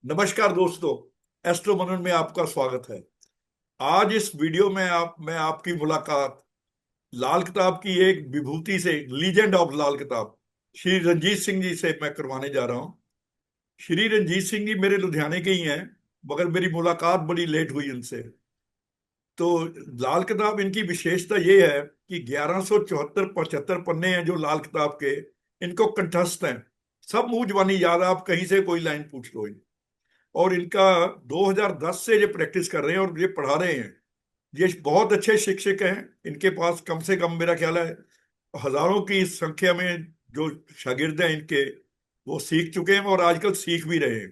नमस्कार दोस्तों। एस्ट्रो मनन में आपका स्वागत है। आज इस वीडियो में मैं आपकी मुलाकात लाल किताब की एक विभूति से, लीजेंड ऑफ लाल किताब, श्री रंजीत सिंह जी से मैं करवाने जा रहा हूं। श्री रंजीत सिंह जी मेरे लुधियाने के ही हैं, मगर मेरी मुलाकात बड़ी लेट हुई उनसे। तो लाल किताब, इनकी विशेषता ये है कि 1174-75 पन्ने हैं जो लाल किताब के, इनको कंठस्थ हैं। सब मुंह जुबानी याद है, आप कहीं से कोई लाइन पूछ लो। और इनका 2010 से ये प्रैक्टिस कर रहे हैं और ये पढ़ा रहे हैं। ये बहुत अच्छे शिक्षक हैं। इनके पास कम से कम मेरा ख्याल है हजारों की संख्या में जो शागिर्द हैं इनके, वो सीख चुके हैं और आजकल सीख भी रहे हैं।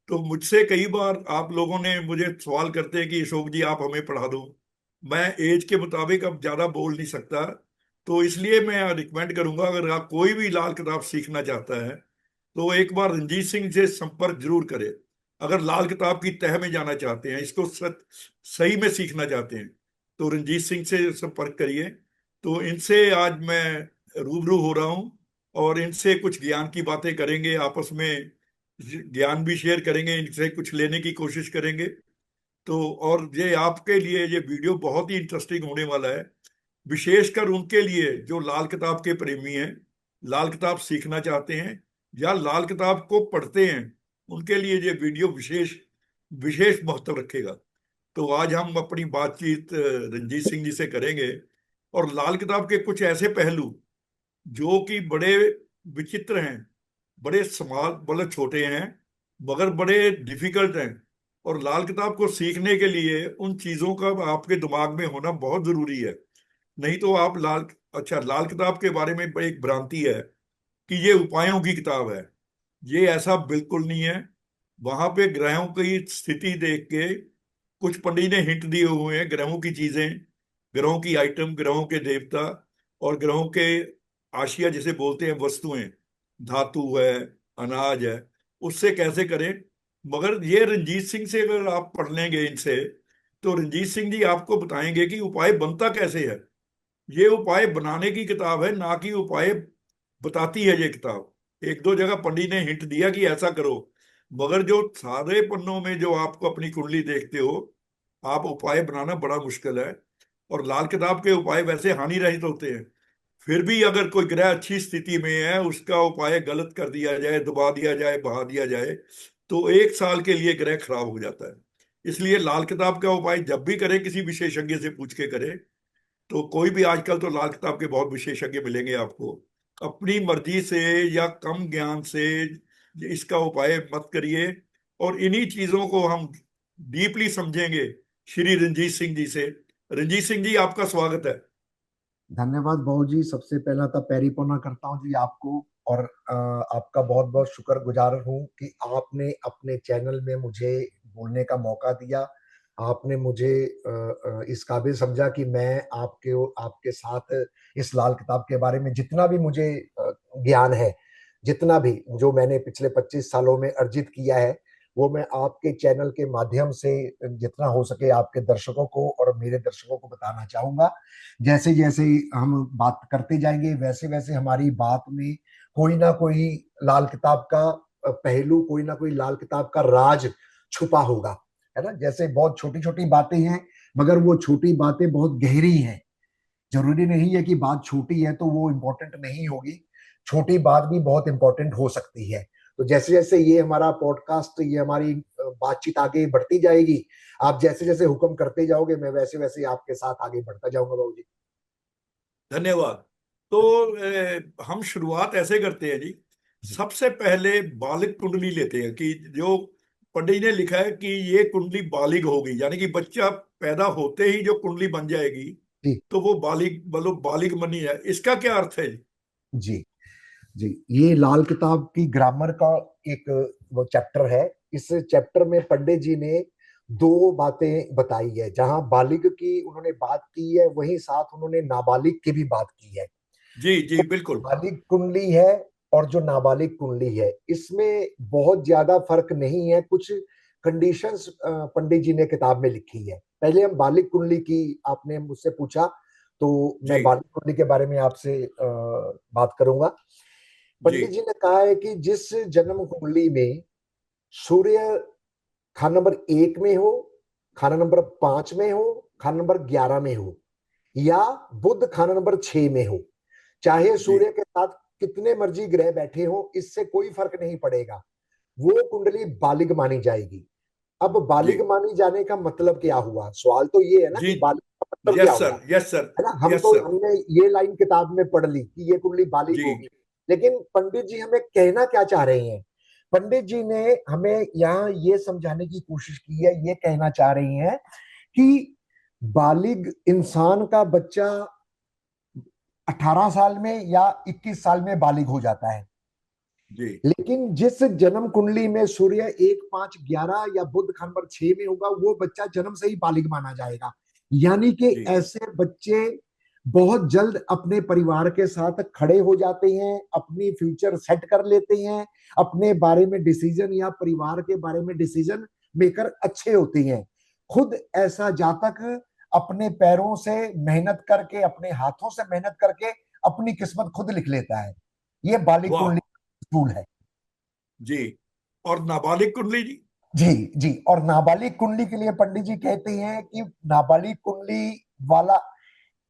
तो मुझसे कई बार आप लोगों ने मुझे सवाल करते हैं कि अशोक जी आप हमें पढ़ा दो। मैं एज के मुताबिक अब ज्यादा बोल नहीं सकता, तो इसलिए मैं रिकमेंड करूंगा, अगर आप कोई भी लाल किताब सीखना चाहता है तो एक बार रंजीत सिंह से संपर्क जरूर करें। अगर लाल किताब की तह में जाना चाहते हैं, इसको सही में सीखना चाहते हैं, तो रंजीत सिंह से संपर्क करिए। तो इनसे आज मैं रूबरू हो रहा हूं और इनसे कुछ ज्ञान की बातें करेंगे, आपस में ज्ञान भी शेयर करेंगे, इनसे कुछ लेने की कोशिश करेंगे। तो और ये आपके लिए ये वीडियो बहुत ही इंटरेस्टिंग होने वाला है, विशेषकर उनके लिए जो लाल किताब के प्रेमी हैं, लाल किताब सीखना चाहते हैं या लाल किताब को पढ़ते हैं, उनके लिए ये वीडियो विशेष विशेष महत्व रखेगा। तो आज हम अपनी बातचीत रंजीत सिंह जी से करेंगे और लाल किताब के कुछ ऐसे पहलू जो कि बड़े विचित्र हैं, बड़े समाल मतलब छोटे हैं, मगर बड़े डिफिकल्ट हैं। और लाल किताब को सीखने के लिए उन चीजों का आपके दिमाग में होना बहुत जरूरी है। नहीं तो आप लाल किताब के बारे में एक भ्रांति है कि ये उपायों की किताब है। ये ऐसा बिल्कुल नहीं है। वहां पे ग्रहों की स्थिति देख के कुछ पंडित ने हिंट दिए हुए हैं, ग्रहों की चीजें, ग्रहों की आइटम, ग्रहों के देवता और ग्रहों के आशिया जिसे बोलते हैं, वस्तुएं, धातु है, अनाज है, उससे कैसे करें। मगर ये रंजीत सिंह से अगर आप पढ़ लेंगे इनसे, तो रंजीत सिंह जी आपको बताएंगे कि उपाय बनता कैसे है। ये उपाय बनाने की किताब है, ना कि उपाय बताती है ये किताब। एक दो जगह पंडित ने हिंट दिया कि ऐसा करो, मगर जो सारे पन्नों में जो आपको अपनी कुंडली देखते हो, आप उपाय बनाना बड़ा मुश्किल है। और लाल किताब के उपाय वैसे हानि रहित होते हैं। फिर भी अगर कोई ग्रह अच्छी स्थिति में है, उसका उपाय गलत कर दिया जाए, दबा दिया जाए, बहा दिया जाए, तो 1 साल के लिए ग्रह खराब हो जाता है। इसलिए लाल किताब का उपाय जब भी करें, किसी विशेषज्ञ से पूछ के करें। तो कोई भी, आजकल तो लाल किताब के बहुत विशेषज्ञ मिलेंगे आपको। अपनी मर्जी से या कम ज्ञान से इसका उपाय मत करिए। और इन्हीं चीजों को हम डीपली समझेंगे श्री रंजीत सिंह जी से। रंजीत सिंह जी, आपका स्वागत है। धन्यवाद बाबू जी। सबसे पहला तो पैरी पौना करता हूँ जी आपको। और आपका बहुत बहुत शुक्रगुजार हूँ कि आपने अपने चैनल में मुझे बोलने का मौका दिया। आपने मुझे इस काबिल समझा कि मैं आपके साथ इस लाल किताब के बारे में जितना भी मुझे ज्ञान है, जितना भी जो मैंने पिछले 25 सालों में अर्जित किया है, वो मैं आपके चैनल के माध्यम से जितना हो सके आपके दर्शकों को और मेरे दर्शकों को बताना चाहूंगा। जैसे जैसे हम बात करते जाएंगे, वैसे वैसे हमारी बात में कोई ना कोई लाल किताब का पहलू, कोई ना कोई लाल किताब का राज छुपा होगा, है ना। जैसे बहुत छोटी छोटी बातें हैं, मगर वो छोटी बातें बहुत गहरी हैं। जरूरी नहीं है कि बात छोटी है तो वो इम्पोर्टेंट नहीं होगी। छोटी बात भी बहुत इंपॉर्टेंट हो सकती है। तो जैसे जैसे ये हमारा पॉडकास्ट, ये हमारी बातचीत आगे बढ़ती जाएगी, आप जैसे जैसे हुक्म करते जाओगे, मैं वैसे वैसे आपके साथ आगे बढ़ता जाऊंगा बाबू जी। धन्यवाद। तो हम शुरुआत ऐसे करते हैं जी। जी सबसे पहले बालिग कुंडली लेते हैं कि जो पंडित ने लिखा है कि ये कुंडली बालिग होगी, यानी कि बच्चा पैदा होते ही जो कुंडली बन जाएगी, जी तो वो बालिग, मतलब बालिग बनी है। इसका क्या अर्थ है जी? जी जी। ये लाल किताब की ग्रामर का एक वो चैप्टर है। इस चैप्टर में पंडित जी ने दो बातें बताई है। जहां बालिग की उन्होंने बात की है, वहीं साथ उन्होंने नाबालिग की भी बात की है। जी जी, तो बिल्कुल। बालिग कुंडली है और जो नाबालिग कुंडली है, इसमें बहुत ज्यादा फर्क नहीं है। कुछ कंडीशंस पंडित जी ने किताब में लिखी है। पहले हम बालिग कुंडली की, आपने मुझसे पूछा, तो जी मैं बालिग कुंडली के बारे में आपसे बात करूंगा। जी पंडित जी ने कहा है कि जिस जन्म कुंडली में सूर्य खाना नंबर 1 में हो, खाना नंबर 5 में हो, खाना नंबर 11 में हो, या बुध खाना नंबर 6 में हो, चाहे जी सूर्य के साथ कितने मर्जी ग्रह बैठे हो, इससे कोई फर्क नहीं पड़ेगा, वो कुंडली बालिग मानी जाएगी। अब जी बालिग मानी जाने का मतलब क्या हुआ? सवाल तो ये है ना जी। कि बालिग का मतलब क्या यस हुआ, सर, यस सर, है ना? हम यस तो सर। हमने ये लाइन किताब में पढ़ ली कि ये कुंडली बालिग जी होगी, लेकिन पंडित जी हमें कहना क्या चाह रहे हैं? पंडित जी ने हमें यहाँ ये समझाने की कोशिश की है, ये कहना चाह रही हैं कि बालिग इंसान का बच्चा 18 साल में या 21 साल में बालिग हो जाता है, जी लेकिन जिस जन्म कुंडली में सूर्य 1, 5, 11 या बुध खान नंबर 6 में होगा, वो बच्चा जन्म से ही बालिग माना जाएगा। यानी कि जी। ऐसे बच्चे बहुत जल्द अपने परिवार के साथ खड़े हो जाते हैं, अपनी फ्यूचर सेट कर लेते हैं, अपने बारे में डिसीजन या परिवार के बारे में डिसीजन मेकर अच्छे होते हैं। खुद ऐसा जातक अपने पैरों से मेहनत करके, अपने हाथों से मेहनत करके अपनी किस्मत खुद लिख लेता है। ये बालिग वाह। कुंडली रूल है। जी। और नाबालिग कुंडली जी? जी जी। और नाबालिग कुंडली के लिए पंडित जी कहते हैं कि नाबालिग कुंडली वाला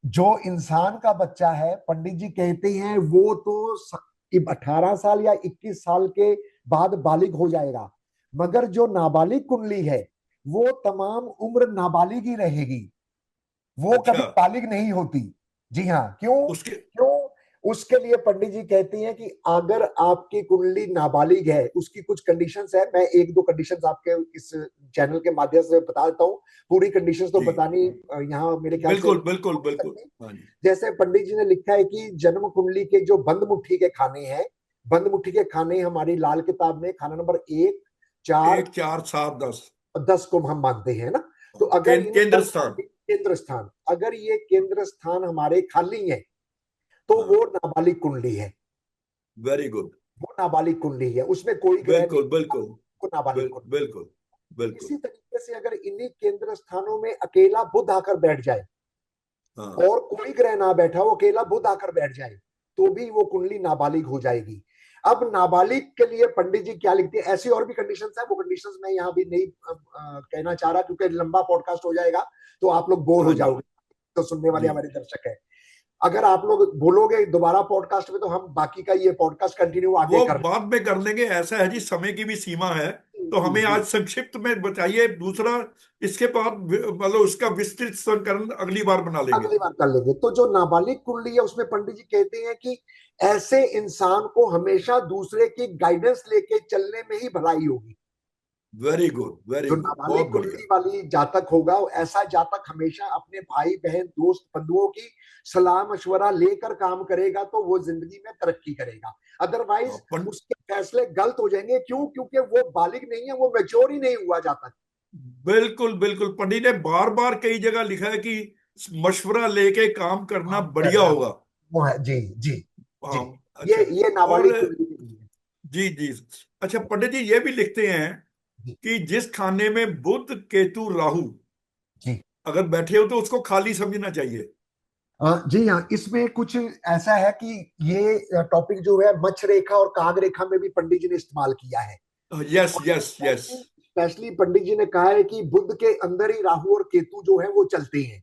जो इंसान का बच्चा है, पंडित जी कहते हैं वो तो 18 साल या 21 साल के बाद बालिग हो जाएगा, मगर जो नाबालिग कुंडली है वो तमाम उम्र नाबालिग ही रहेगी, वो कभी अच्छा। बालिग नहीं होती। जी हाँ। क्यों? उसके क्यों? उसके लिए पंडित जी कहते हैं कि अगर आपकी कुंडली नाबालिग है, उसकी कुछ कंडीशंस है, मैं एक दो कंडीशंस आपके इस चैनल के माध्यम से बता देता हूँ। पूरी कंडीशंस तो जी। बतानी यहाँ मेरे ख्याल से बिल्कुल बिल्कुल हो नहीं बिल्कुल। सकती। हाँ जी। जैसे पंडित जी ने लिखा है कि जन्म कुंडली के जो बंद मुट्ठी के खाने हैं, बंद मुट्ठी के खाने हमारी लाल किताब में खाना नंबर 1, 4 1, 4, 7, 10। और 10 को हम मानते हैं ना। तो अगर इन केंद्र 10 स्थान। केंद्र स्थान, अगर ये केंद्र स्थान हमारे खाली है, तो हाँ। वो नाबालिग कुंडली है। Very good. वो नाबालिग कुंडली है, उसमें कोई ग्रह नहीं, बिल्कुल बिल्कुल। को नाबालिग कुंडली। बिल्कुल बिल्कुल। इसी तरीके से अगर इन्हीं केंद्र स्थानों में अकेला बुध आकर बैठ जाए हाँ। और कोई ग्रह ना बैठा हो, अकेला बुध आकर बैठ जाए, तो भी वो कुंडली नाबालिग हो जाएगी। अब नाबालिग के लिए पंडित जी क्या लिखते हैं? ऐसी और भी कंडीशंस है, वो कंडीशंस मैं यहाँ भी नहीं कहना चाह रहा, क्योंकि लंबा पॉडकास्ट हो जाएगा तो आप लोग बोर हो हाँ जी। जाओगे, तो सुनने वाले जी। हमारे दर्शक है। अगर आप लोग बोलोगे दोबारा पॉडकास्ट में, तो हम बाकी का ये पॉडकास्ट कंटिन्यू आगे वो कर बाद में कर लेंगे, ऐसा है जी, समय की भी सीमा है। तो जी हमें जी। आज संक्षिप्त में बताइए दूसरा। इसके बाद मतलब उसका विस्तृत संस्करण अगली बार बना लेंगे। अगली बार कर लेंगे। तो जो नाबालिग कुंडली है, उसमें पंडित जी कहते हैं कि ऐसे इंसान को हमेशा दूसरे की गाइडेंस लेके चलने में ही भलाई होगी। वेरी गुड, वेरी जो गुड, नाबालिग बहुत बढ़िया। कुंडली वाली जातक होगा, ऐसा जातक हमेशा अपने भाई बहन दोस्त बंधुओं की सलाह मशवरा लेकर काम करेगा, तो वो जिंदगी में तरक्की करेगा। हाँ, अदरवाइज उसके फैसले गलत हो जाएंगे। क्यों? क्योंकि वो बालिग नहीं है, वो मैच्योर ही नहीं हुआ जातक। बिल्कुल बिल्कुल, पंडित ने बार बार कई जगह लिखा है कि मशवरा लेके काम करना काम बढ़िया करना होगा। वो है। जी जी जी। हाँ। ये अच्छा। ये और नाबालिग कुंडली के लिए जी जी। अच्छा, पंडित जी ये भी लिखते हैं है। कि जिस खाने में बुध केतु राहु जी अगर बैठे हो तो उसको खाली समझना चाहिए। जी हाँ। इसमें कुछ ऐसा है कि ये टॉपिक जो है मच्छ रेखा और काग रेखा में भी पंडित जी ने इस्तेमाल किया है। यस और यस यस। स्पेशली पंडित जी ने कहा है कि बुध के अंदर ही राहु और केतु जो है वो चलते हैं।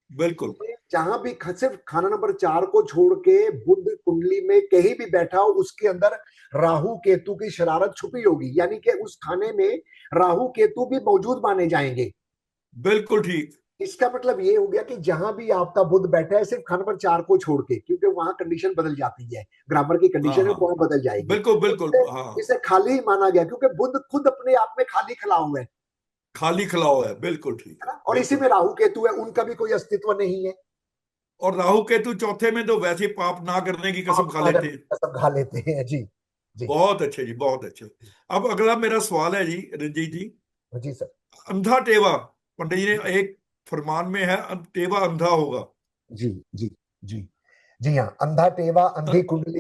बिल्कुल जहां भी सिर्फ खाना नंबर 4 को छोड़ के बुध कुंडली में कहीं भी बैठा हो, उसके अंदर राहु केतु की शरारत छुपी होगी, यानी कि उस खाने में राहु केतु भी मौजूद माने जाएंगे। बिल्कुल ठीक। इसका मतलब ये हो गया कि जहां भी आपका बुध बैठा है, सिर्फ खाना नंबर 4 को छोड़ के, क्योंकि वहां कंडीशन बदल जाती है, ग्रामर की हाँ कंडीशन है हाँ। वहां बदल जाएगी, बिल्कुल तो बिल्कुल। इसे हाँ। इसे खाली ही माना गया, क्योंकि बुध खुद अपने आप में खाली खड़ा हुआ है खाली खिलाओ है, बिल्कुल ठीक ना। है, और इसी बिल्कुल में ठीक। राहु केतु है, उनका भी कोई अस्तित्व नहीं है। और राहु केतु चौथे में तो वैसे ही पाप ना करने की कसम आप खा अगर लेते हैं। सब खा लेते हैं। जी जी बहुत अच्छे जी, बहुत अच्छे। अब अगला मेरा सवाल है जी, रंजीत जी। जी सर। अंधा टेवा, पंडित जी ने एक फरमान में है, टेवा अंधा होगा। जी जी जी। जी हाँ। अंधा टेवा अ- अंधी कुंडली।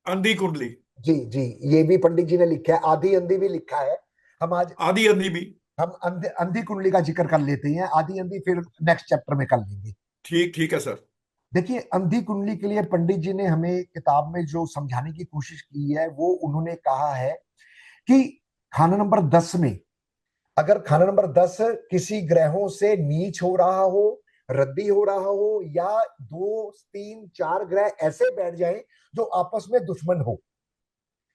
अंधी कुंडली। जी जी। ये भी पंडित जी ने लिखा है, आधी अंधी भी लिखा है। हम आज आधी अंधी भी। हम अंधी अंधी कुंडली का जिक्र कर लेते हैं, आधी अंधी फिर नेक्स्ट चैप्टर में कर लेंगे। ठीक, ठीक है सर। देखिए, अंधी कुंडली के लिए पंडित जी ने हमें किताब में जो समझाने की कोशिश की है, वो उन्होंने कहा है कि खाना नंबर 10 में अगर खाना नंबर 10 किसी ग्रहों से नीच हो रहा हो, रद्दी हो रहा हो, या 2 3 4 ग्रह ऐसे बैठ जाएं जो आपस में दुश्मन हो।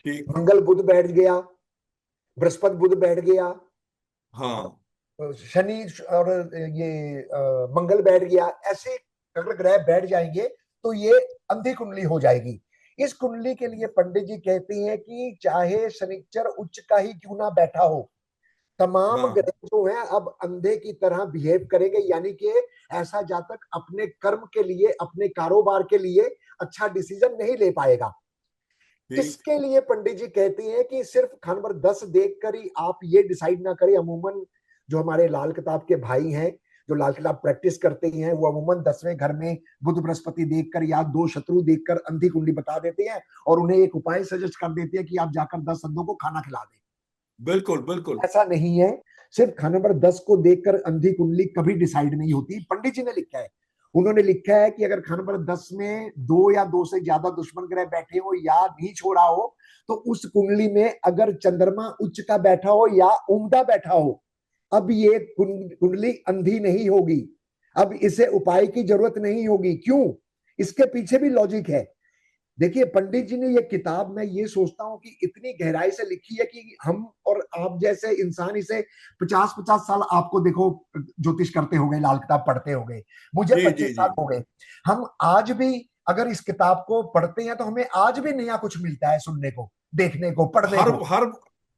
ठीक। मंगल बुध बैठ गया, बृहस्पति बुध बैठ गया, हाँ। शनि और ये मंगल बैठ गया, ऐसे अगर ग्रह बैठ जाएंगे तो ये अंधी कुंडली हो जाएगी। इस कुंडली के लिए पंडित जी कहते हैं कि चाहे शनिचर उच्च का ही क्यों ना बैठा हो, तमाम हाँ। ग्रह जो है अब अंधे की तरह बिहेव करेंगे, यानी कि ऐसा जातक अपने कर्म के लिए, अपने कारोबार के लिए अच्छा डिसीजन नहीं ले पाएगा। ठीक। इसके लिए पंडित जी कहते हैं कि सिर्फ खान नंबर 10 देखकर ही आप ये डिसाइड ना करें। अमूमन जो हमारे लाल किताब के भाई हैं, जो लाल किताब प्रैक्टिस करते हैं, वो अमूमन 10वें घर में बुध बृहस्पति देखकर या 2 शत्रु देखकर अंधी कुंडली बता देते हैं और उन्हें एक उपाय सजेस्ट कर देते हैं कि आप जाकर 10 अंधों को खाना खिला दें। बिल्कुल बिल्कुल। ऐसा नहीं है। सिर्फ खाना नंबर 10 को देखकर अंधी कुंडली कभी डिसाइड नहीं होती। पंडित जी ने लिखा है, उन्होंने लिखा है कि अगर खाना नंबर 10 में 2 या 2 से ज्यादा दुश्मन ग्रह बैठे हो या नीच हो रहा हो, तो उस कुंडली में अगर चंद्रमा उच्च का बैठा हो या उम्दा बैठा हो, अब ये कुंडली अंधी नहीं होगी। अब इसे उपाय की जरूरत नहीं होगी। क्यों? इसके पीछे भी लॉजिक है। देखिए, पंडित जी ने ये किताब, मैं ये सोचता हूं कि इतनी गहराई से लिखी है कि हम और आप जैसे इंसान इसे 50-50 साल, आपको देखो ज्योतिष करते हो गए, लाल किताब पढ़ते हो गए, मुझे जी जी 25 साल जी। हो गए। हम आज भी अगर इस किताब को पढ़ते हैं तो हमें आज भी नया कुछ मिलता है सुनने को, देखने को, पढ़ने हर को। हर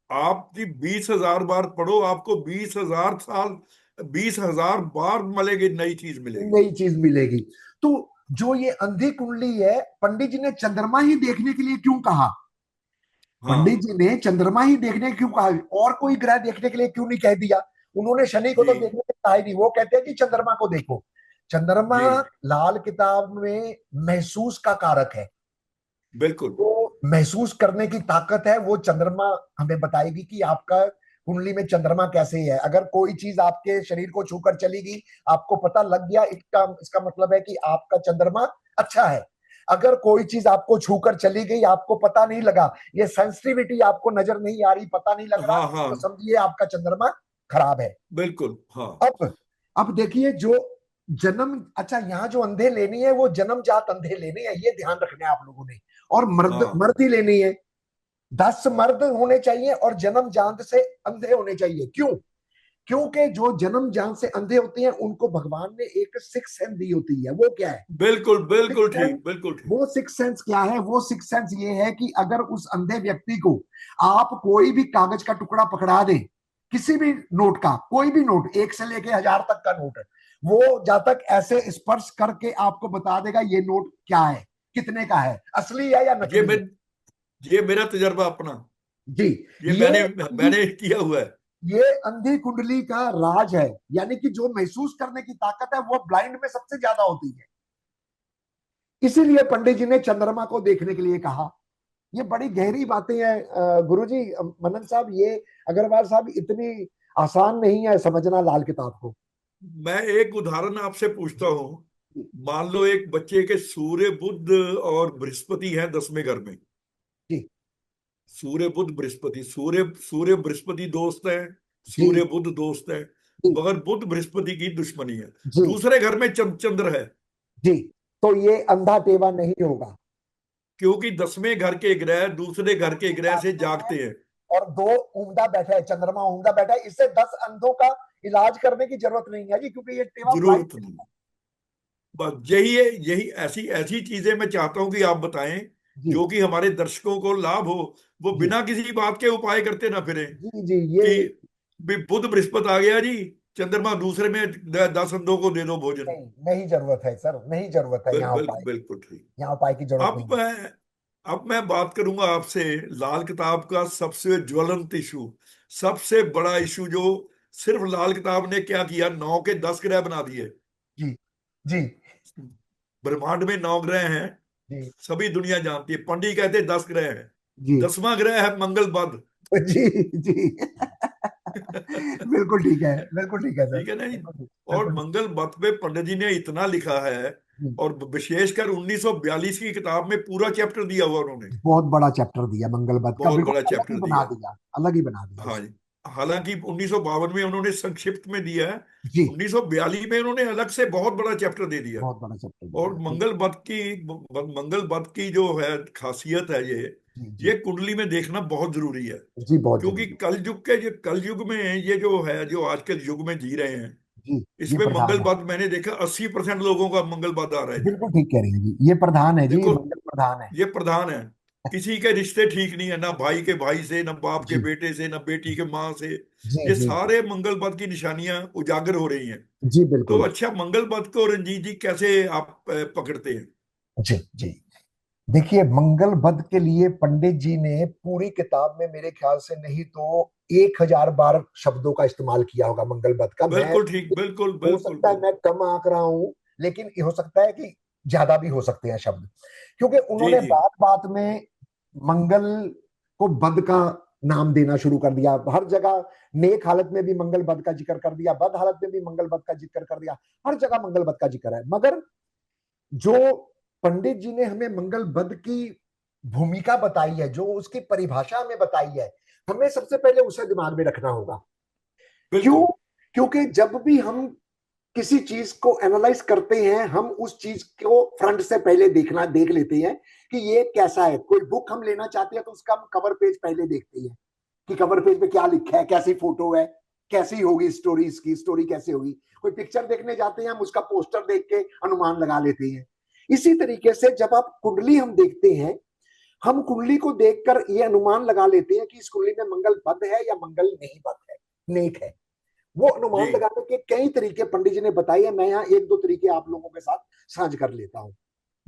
आप जी 20,000 बार पढ़ो, आपको 20,000 साल, 20,000 बार मिलेगी, नई चीज मिलेगी। नई चीज मिलेगी। तो जो ये अंधी कुंडली है, पंडित जी ने चंद्रमा ही देखने के लिए क्यों कहा? पंडित हाँ। जी ने चंद्रमा ही देखने क्यों कहा? और कोई ग्रह देखने के लिए क्यों नहीं कह दिया? उन्होंने शनि को जी तो देखने के लिए कहा ही नहीं, वो कहते हैं कि चंद्रमा को देखो। चंद्रमा जी। लाल किताब में महसूस का कारक है। बिल्कुल। वो महसूस करने की ताकत है, वो चंद्रमा हमें बताएगी कि आपका कुंडली में चंद्रमा कैसे है। अगर कोई चीज आपके शरीर को छूकर चली गई, आपको पता लग गया, इसका इसका मतलब है कि आपका चंद्रमा अच्छा है। अगर कोई चीज आपको छूकर चली गई, आपको पता नहीं लगा, ये सेंसिटिविटी आपको नजर नहीं आ रही, पता नहीं लग रहा, हाँ हाँ। तो समझिए आपका चंद्रमा खराब है। बिल्कुल। हाँ। अब देखिए, जो जन्म, अच्छा, यहाँ जो अंधे लेनी है वो जन्म जात अंधे लेने हैं, ये ध्यान रखना है आप लोगों ने। और मर्द हाँ। मर्द ही लेनी है। 10 मर्द होने चाहिए और जन्म जात से अंधे होने चाहिए। क्यों? क्योंकि जो जन्म जात से अंधे होते हैं उनको भगवान ने एक सिक्स सेंस दी होती है। वो क्या है? बिल्कुल सिक्स बिल्कुल सेंस। ठीक, बिल्कुल ठीक। वो सिक्स सेंस क्या है? वो सिक्स सेंस ये है कि अगर उस अंधे व्यक्ति को आप कोई भी कागज का टुकड़ा पकड़ा दे, किसी भी नोट का, कोई भी नोट, 1 से लेके 1000 तक का नोट है, वो जब तक ऐसे स्पर्श करके आपको बता देगा ये नोट क्या है, कितने का है, असली है या ये नकली मैं है। ये मेरा तजर्बा अपना, जी। ये ये मैंने अंधी मैंने किया हुआ है। ये अंधी कुंडली का राज है। यानी कि जो महसूस करने की ताकत है वो ब्लाइंड में सबसे ज्यादा होती है। इसीलिए पंडित जी ने चंद्रमा को देखने के लिए कहा। ये बड़ी गहरी बातें हैं गुरुजी। मनन साहब, ये अग्रवाल साहब, इतनी आसान नहीं है समझना लाल किताब को। मैं एक उदाहरण आपसे पूछता हूँ। मान लो एक बच्चे के सूर्य बुध और बृहस्पति है 10वें घर में। जी सूर्य बुध बृहस्पति, सूर्य सूर्य बृहस्पति दोस्त है, जी सूर्य बुध दोस्त है, जी मगर बुध बृहस्पति की दुश्मनी है। जी दूसरे घर में चंद्र है। जी। तो ये अंधा टेवा नहीं होगा। क्योंकि 10वें घर के ग्रह दूसरे घर के दूसरे ग्रह से जागते हैं जागते हैं। और 2 उम्दा बैठा है, चंद्रमा उम्दा बैठा है। इससे 10 अंधों का इलाज करने की जरूरत नहीं है जी, क्योंकि ये टेवा ब्लाइंड। जरूरत नहीं। बस यही है, यही ऐसी ऐसी चीजें मैं चाहता हूं कि आप बताएं जी जो कि हमारे दर्शकों को लाभ हो। वो जी बिना किसी बात के उपाय करते ना फिरे जी जी। ये कि भी बुध बृहस्पति आ गया जी, चंद्रमा दूसरे में 10 अंधों को दे दो भोजन। नहीं, नहीं जरूरत है सर, नहीं जरूरत है यहाँ उपाय। बिल्कुल ठीक। यहाँ उपाय की जरूरत अब नहीं है। मैं अब मैं बात करूंगा आपसे लाल किताब का सबसे ज्वलंत इशू, सबसे बड़ा इशू जो सिर्फ लाल किताब ने क्या किया, 9 के 10 ग्रह बना दिए। जी जी ब्रह्मांड में 9 ग्रह हैं, जी सभी दुनिया जानती है। पंडित कहते हैं 10 ग्रह हैं। जी 10वां ग्रह है मंगल बुध। जी जी बिल्कुल ठीक है, बिल्कुल ठीक है सर, ठीक है ना जी। बिल्कुल ठीक, और बिल्कुल ठीक। मंगल मत पे पंडित जी ने इतना लिखा है, जी, और विशेषकर 1942 की किताब में पूरा चैप्टर दिया हुआ उन्होंने। बहुत बड़ा चैप्टर दिया मंगल बद का, बहुत बड़ा बिल्कुल अलग ही चैप्टर बना दिया। दिया, अलग ही बना दिया हाँ उसको। जी। हालांकि 1952 में उन्होंने संक्षिप्त में दिया है, जी, 1942 में उन्होंने अलग से बहुत बड़ा चैप्टर दे दिया। बहुत बड़ा चैप्टर और दिया, बिल्कुल। मंगल बद की जो है खासियत है जी जी ये कुंडली में देखना बहुत जरूरी है। जी, बहुत क्योंकि जरूरी। कल युग में ये जो है, जो आजकल युग में जी रहे हैं, जी, ये इसमें मंगल प्रधान है। बद मैंने देखा 80% लोगों का मंगल बद आ रहा है जी। बिल्कुल ठीक कह रही हैं जी, ये प्रधान है जी, देखो, मंगल प्रधान है। ये प्रधान है। किसी के रिश्ते ठीक नहीं है, ना भाई के भाई से, ना बाप के जी बेटे से, ना बेटी के माँ से। जी ये जी सारे मंगल बद की निशानियां उजागर हो रही हैं। जी, तो बिल्कुल। अच्छा, मंगल बद को रंजीत जी कैसे आप पकड़ते हैं? जी जी, देखिए मंगल बद के लिए पंडित जी ने पूरी किताब में मेरे ख्याल से नहीं तो 1,000 बार शब्दों का इस्तेमाल किया होगा मंगल बद का। मैं, बिल्कुल ठीक, बिल्कुल हो बिल्कुल सकता है बिल्कुल। मैं कम आंक रहा हूं, लेकिन ये हो सकता है कि ज्यादा भी हो सकते हैं शब्द, क्योंकि जी उन्होंने जी बात बात में मंगल को बद का नाम देना शुरू कर दिया। हर जगह नेक हालत में भी मंगल बद का जिक्र कर दिया, बद हालत में भी मंगल बद का जिक्र कर दिया, हर जगह मंगल बद का जिक्र है। मगर जो पंडित जी ने हमें मंगल बद की भूमिका बताई है, जो उसकी परिभाषा हमें बताई है, हमें सबसे पहले उसे दिमाग में रखना होगा। क्यों? बिल्कुल। क्योंकि जब भी हम किसी चीज को एनालाइज करते हैं, हम उस चीज को फ्रंट से पहले देख लेते हैं कि ये कैसा है। कोई बुक हम लेना चाहते हैं तो उसका हम कवर पेज पहले देखते हैं कि कवर पेज पे क्या लिखा है, कैसी फोटो है, कैसी होगी स्टोरी, इसकी स्टोरी कैसे होगी। कोई पिक्चर देखने जाते हैं, हम उसका पोस्टर देख के अनुमान लगा लेते हैं। इसी तरीके से जब आप कुंडली हम देखते हैं, हम कुंडली को देखकर ये अनुमान लगा लेते हैं कि इस कुंडली में मंगल बद है या मंगल नहीं बद है, नेक है। वो जी अनुमान लगाने के कई तरीके पंडित जी ने बताए हैं। मैं यहाँ एक दो तरीके आप लोगों के साथ साझ कर लेता हूँ।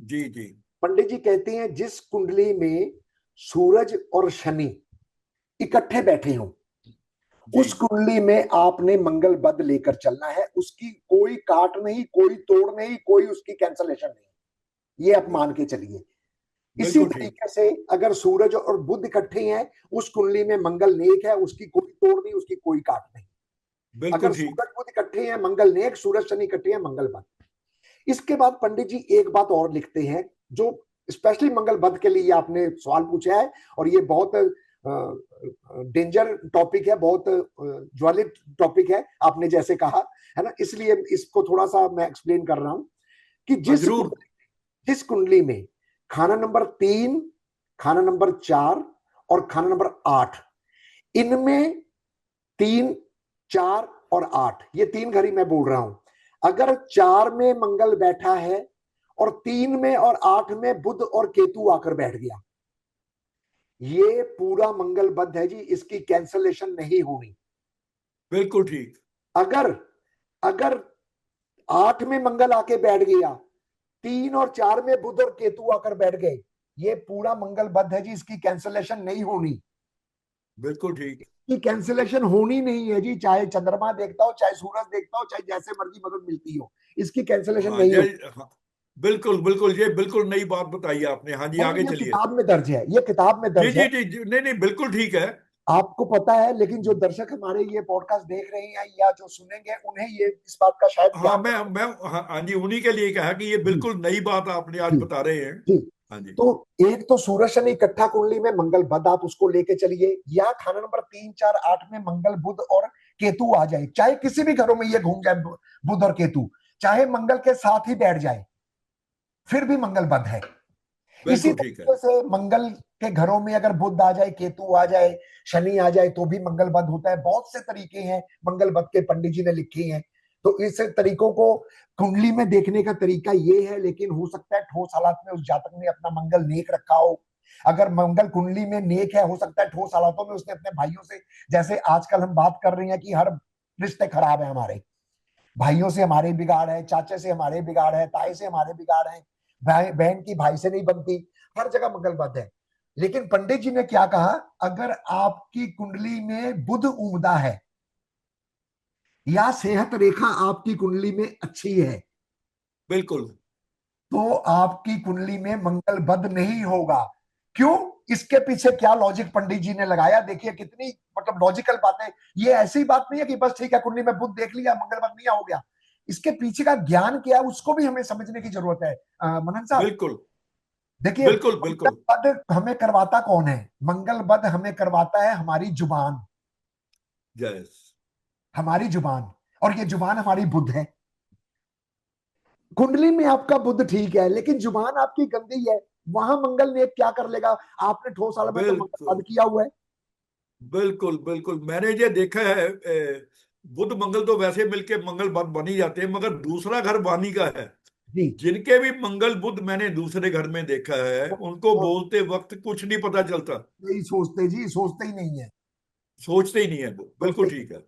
जी जी पंडित जी कहते हैं जिस कुंडली में सूरज और शनि इकट्ठे बैठे हों, जी। उस कुंडली में आपने मंगल बद लेकर चलना है। उसकी कोई काट नहीं, कोई तोड़ नहीं, कोई उसकी कैंसलेशन नहीं, ये आप मान के चलिए। इसी बिल्कुल ठीक। तरीके से अगर सूरज और बुध इकट्ठे हैं, उस कुंडली में मंगल नेक है, उसकी कोई तोड़ नहीं, उसकी कोई काट नहीं। अगर बिल्कुल ठीक। सूरज बुध इकट्ठे हैं मंगल नेक, सूरज शनि इकट्ठे हैं मंगल बद। इसके बाद पंडित जी एक बात और लिखते हैं, जो स्पेशली मंगल बद के लिए आपने सवाल पूछा है, और ये बहुत डेंजर टॉपिक है, बहुत ज्वलित टॉपिक है, आपने जैसे कहा है ना, इसलिए इसको थोड़ा सा मैं एक्सप्लेन कर रहा हूं कि हाँ जरूर। जिस कुंडली में खाना नंबर 3, खाना नंबर 4 और खाना नंबर 8, इनमें 3, 4 और 8, ये 3 घड़ी मैं बोल रहा हूं। अगर 4 में मंगल बैठा है और 3 में और 8 में बुध और केतु आकर बैठ गया, ये पूरा मंगल बद्ध है जी, इसकी कैंसलेशन नहीं होनी। बिल्कुल ठीक। अगर अगर 8 में मंगल आके बैठ गया, 3 और 4 में बुध और केतु आकर बैठ गए, ये पूरा मंगल बद्ध है जी, इसकी कैंसलेशन नहीं होनी। बिल्कुल ठीक। की कैंसिलेशन होनी नहीं है जी, चाहे चंद्रमा देखता हो, चाहे सूरज देखता हो, चाहे जैसे मर्जी मदद मिलती हो, इसकी कैंसिलेशन हाँ नहीं जय। होती। हाँ, बिल्कुल बिल्कुल, ये बिल्कुल नई बात बताई आपने। हाँ जी, और आगे ये चलिए। किताब में दर्ज है, ये किताब में जी दर्ज है। जी जी नहीं नहीं, बिल्कुल ठीक है। आपको पता है, लेकिन जो दर्शक हमारे ये पॉडकास्ट देख रहे हैं या जो सुनेंगे, उन्हें ये इस बात का शायद हाँ ज्ञान मैं ना हो। मैं हाँ हाँ जी, उन्हीं के लिए कहा कि ये जी बिल्कुल नई बात आपने आज जी बता रहे हैं। जी। हाँ जी। तो एक तो सूरज शनि इकट्ठा कुंडली में मंगल बद, आप उसको लेके चलिए, या खाना नंबर 3, 4, 8 में मंगल बुध और केतु आ जाए, चाहे किसी भी घरों में ये घूम जाए बुध और केतु, चाहे मंगल के साथ ही बैठ जाए, फिर भी मंगल बद है। इसी बिल्कुल ठीक है। तरीके से मंगल के घरों में अगर बुध आ जाए, केतु आ जाए, शनि आ जाए, तो भी मंगल बद होता है। बहुत से तरीके हैं मंगल बद के, पंडित जी ने लिखे हैं। तो इस तरीकों को कुंडली में देखने का तरीका ये है, लेकिन हो सकता है ठोस हालात में उस जातक ने अपना मंगल नेक रखा हो। अगर मंगल कुंडली में नेक है, हो सकता है ठोस हालातों में उसने अपने भाइयों से, जैसे आजकल हम बात कर रहे हैं कि हर रिश्ते खराब है हमारे, भाइयों से हमारे बिगाड़ है, चाचे से हमारे बिगाड़ है, ताए से हमारे बिगाड़ है, भाई बहन की भाई से नहीं बनती, हर जगह मंगलबद्ध है। लेकिन पंडित जी ने क्या कहा, अगर आपकी कुंडली में बुध उमदा है या सेहत रेखा आपकी कुंडली में अच्छी है, बिल्कुल। तो आपकी कुंडली में मंगल बद नहीं होगा। क्यों? इसके पीछे क्या लॉजिक पंडित जी ने लगाया, देखिए कितनी मतलब लॉजिकल बात है। ये ऐसी बात नहीं है कि बस ठीक है कुंडली में बुध देख लिया मंगल बद नहीं हो गया। इसके पीछे का ज्ञान क्या है उसको भी हमें समझने की जरूरत है। मनन साहब बिल्कुल देखिए, बिल्कुल मंगल बिल्कुल। बद हमें करवाता कौन है? मंगल बद हमें करवाता है हमारी जुबान, यस। हमारी जुबान। और ये जुबान हमारी बुध है। कुंडली में आपका बुध ठीक है लेकिन जुबान आपकी गंदी है, वहां मंगल ने क्या कर लेगा? आपने ठोस साल में तो मंगल बिल्कुल बद किया हुआ है। बिल्कुल बिल्कुल, मैंने ये देखा है। बुध मंगल तो वैसे मिलके मंगल बन ही जाते हैं, मगर दूसरा घर वाणी का है। जी। जिनके भी मंगल बुध मैंने दूसरे घर में देखा है, उनको तो बोलते वक्त कुछ नहीं पता चलता। नहीं सोचते जी, सोचते ही नहीं है, सोचते ही नहीं है वो, सोचते बिल्कुल ही नहीं। ठीक है।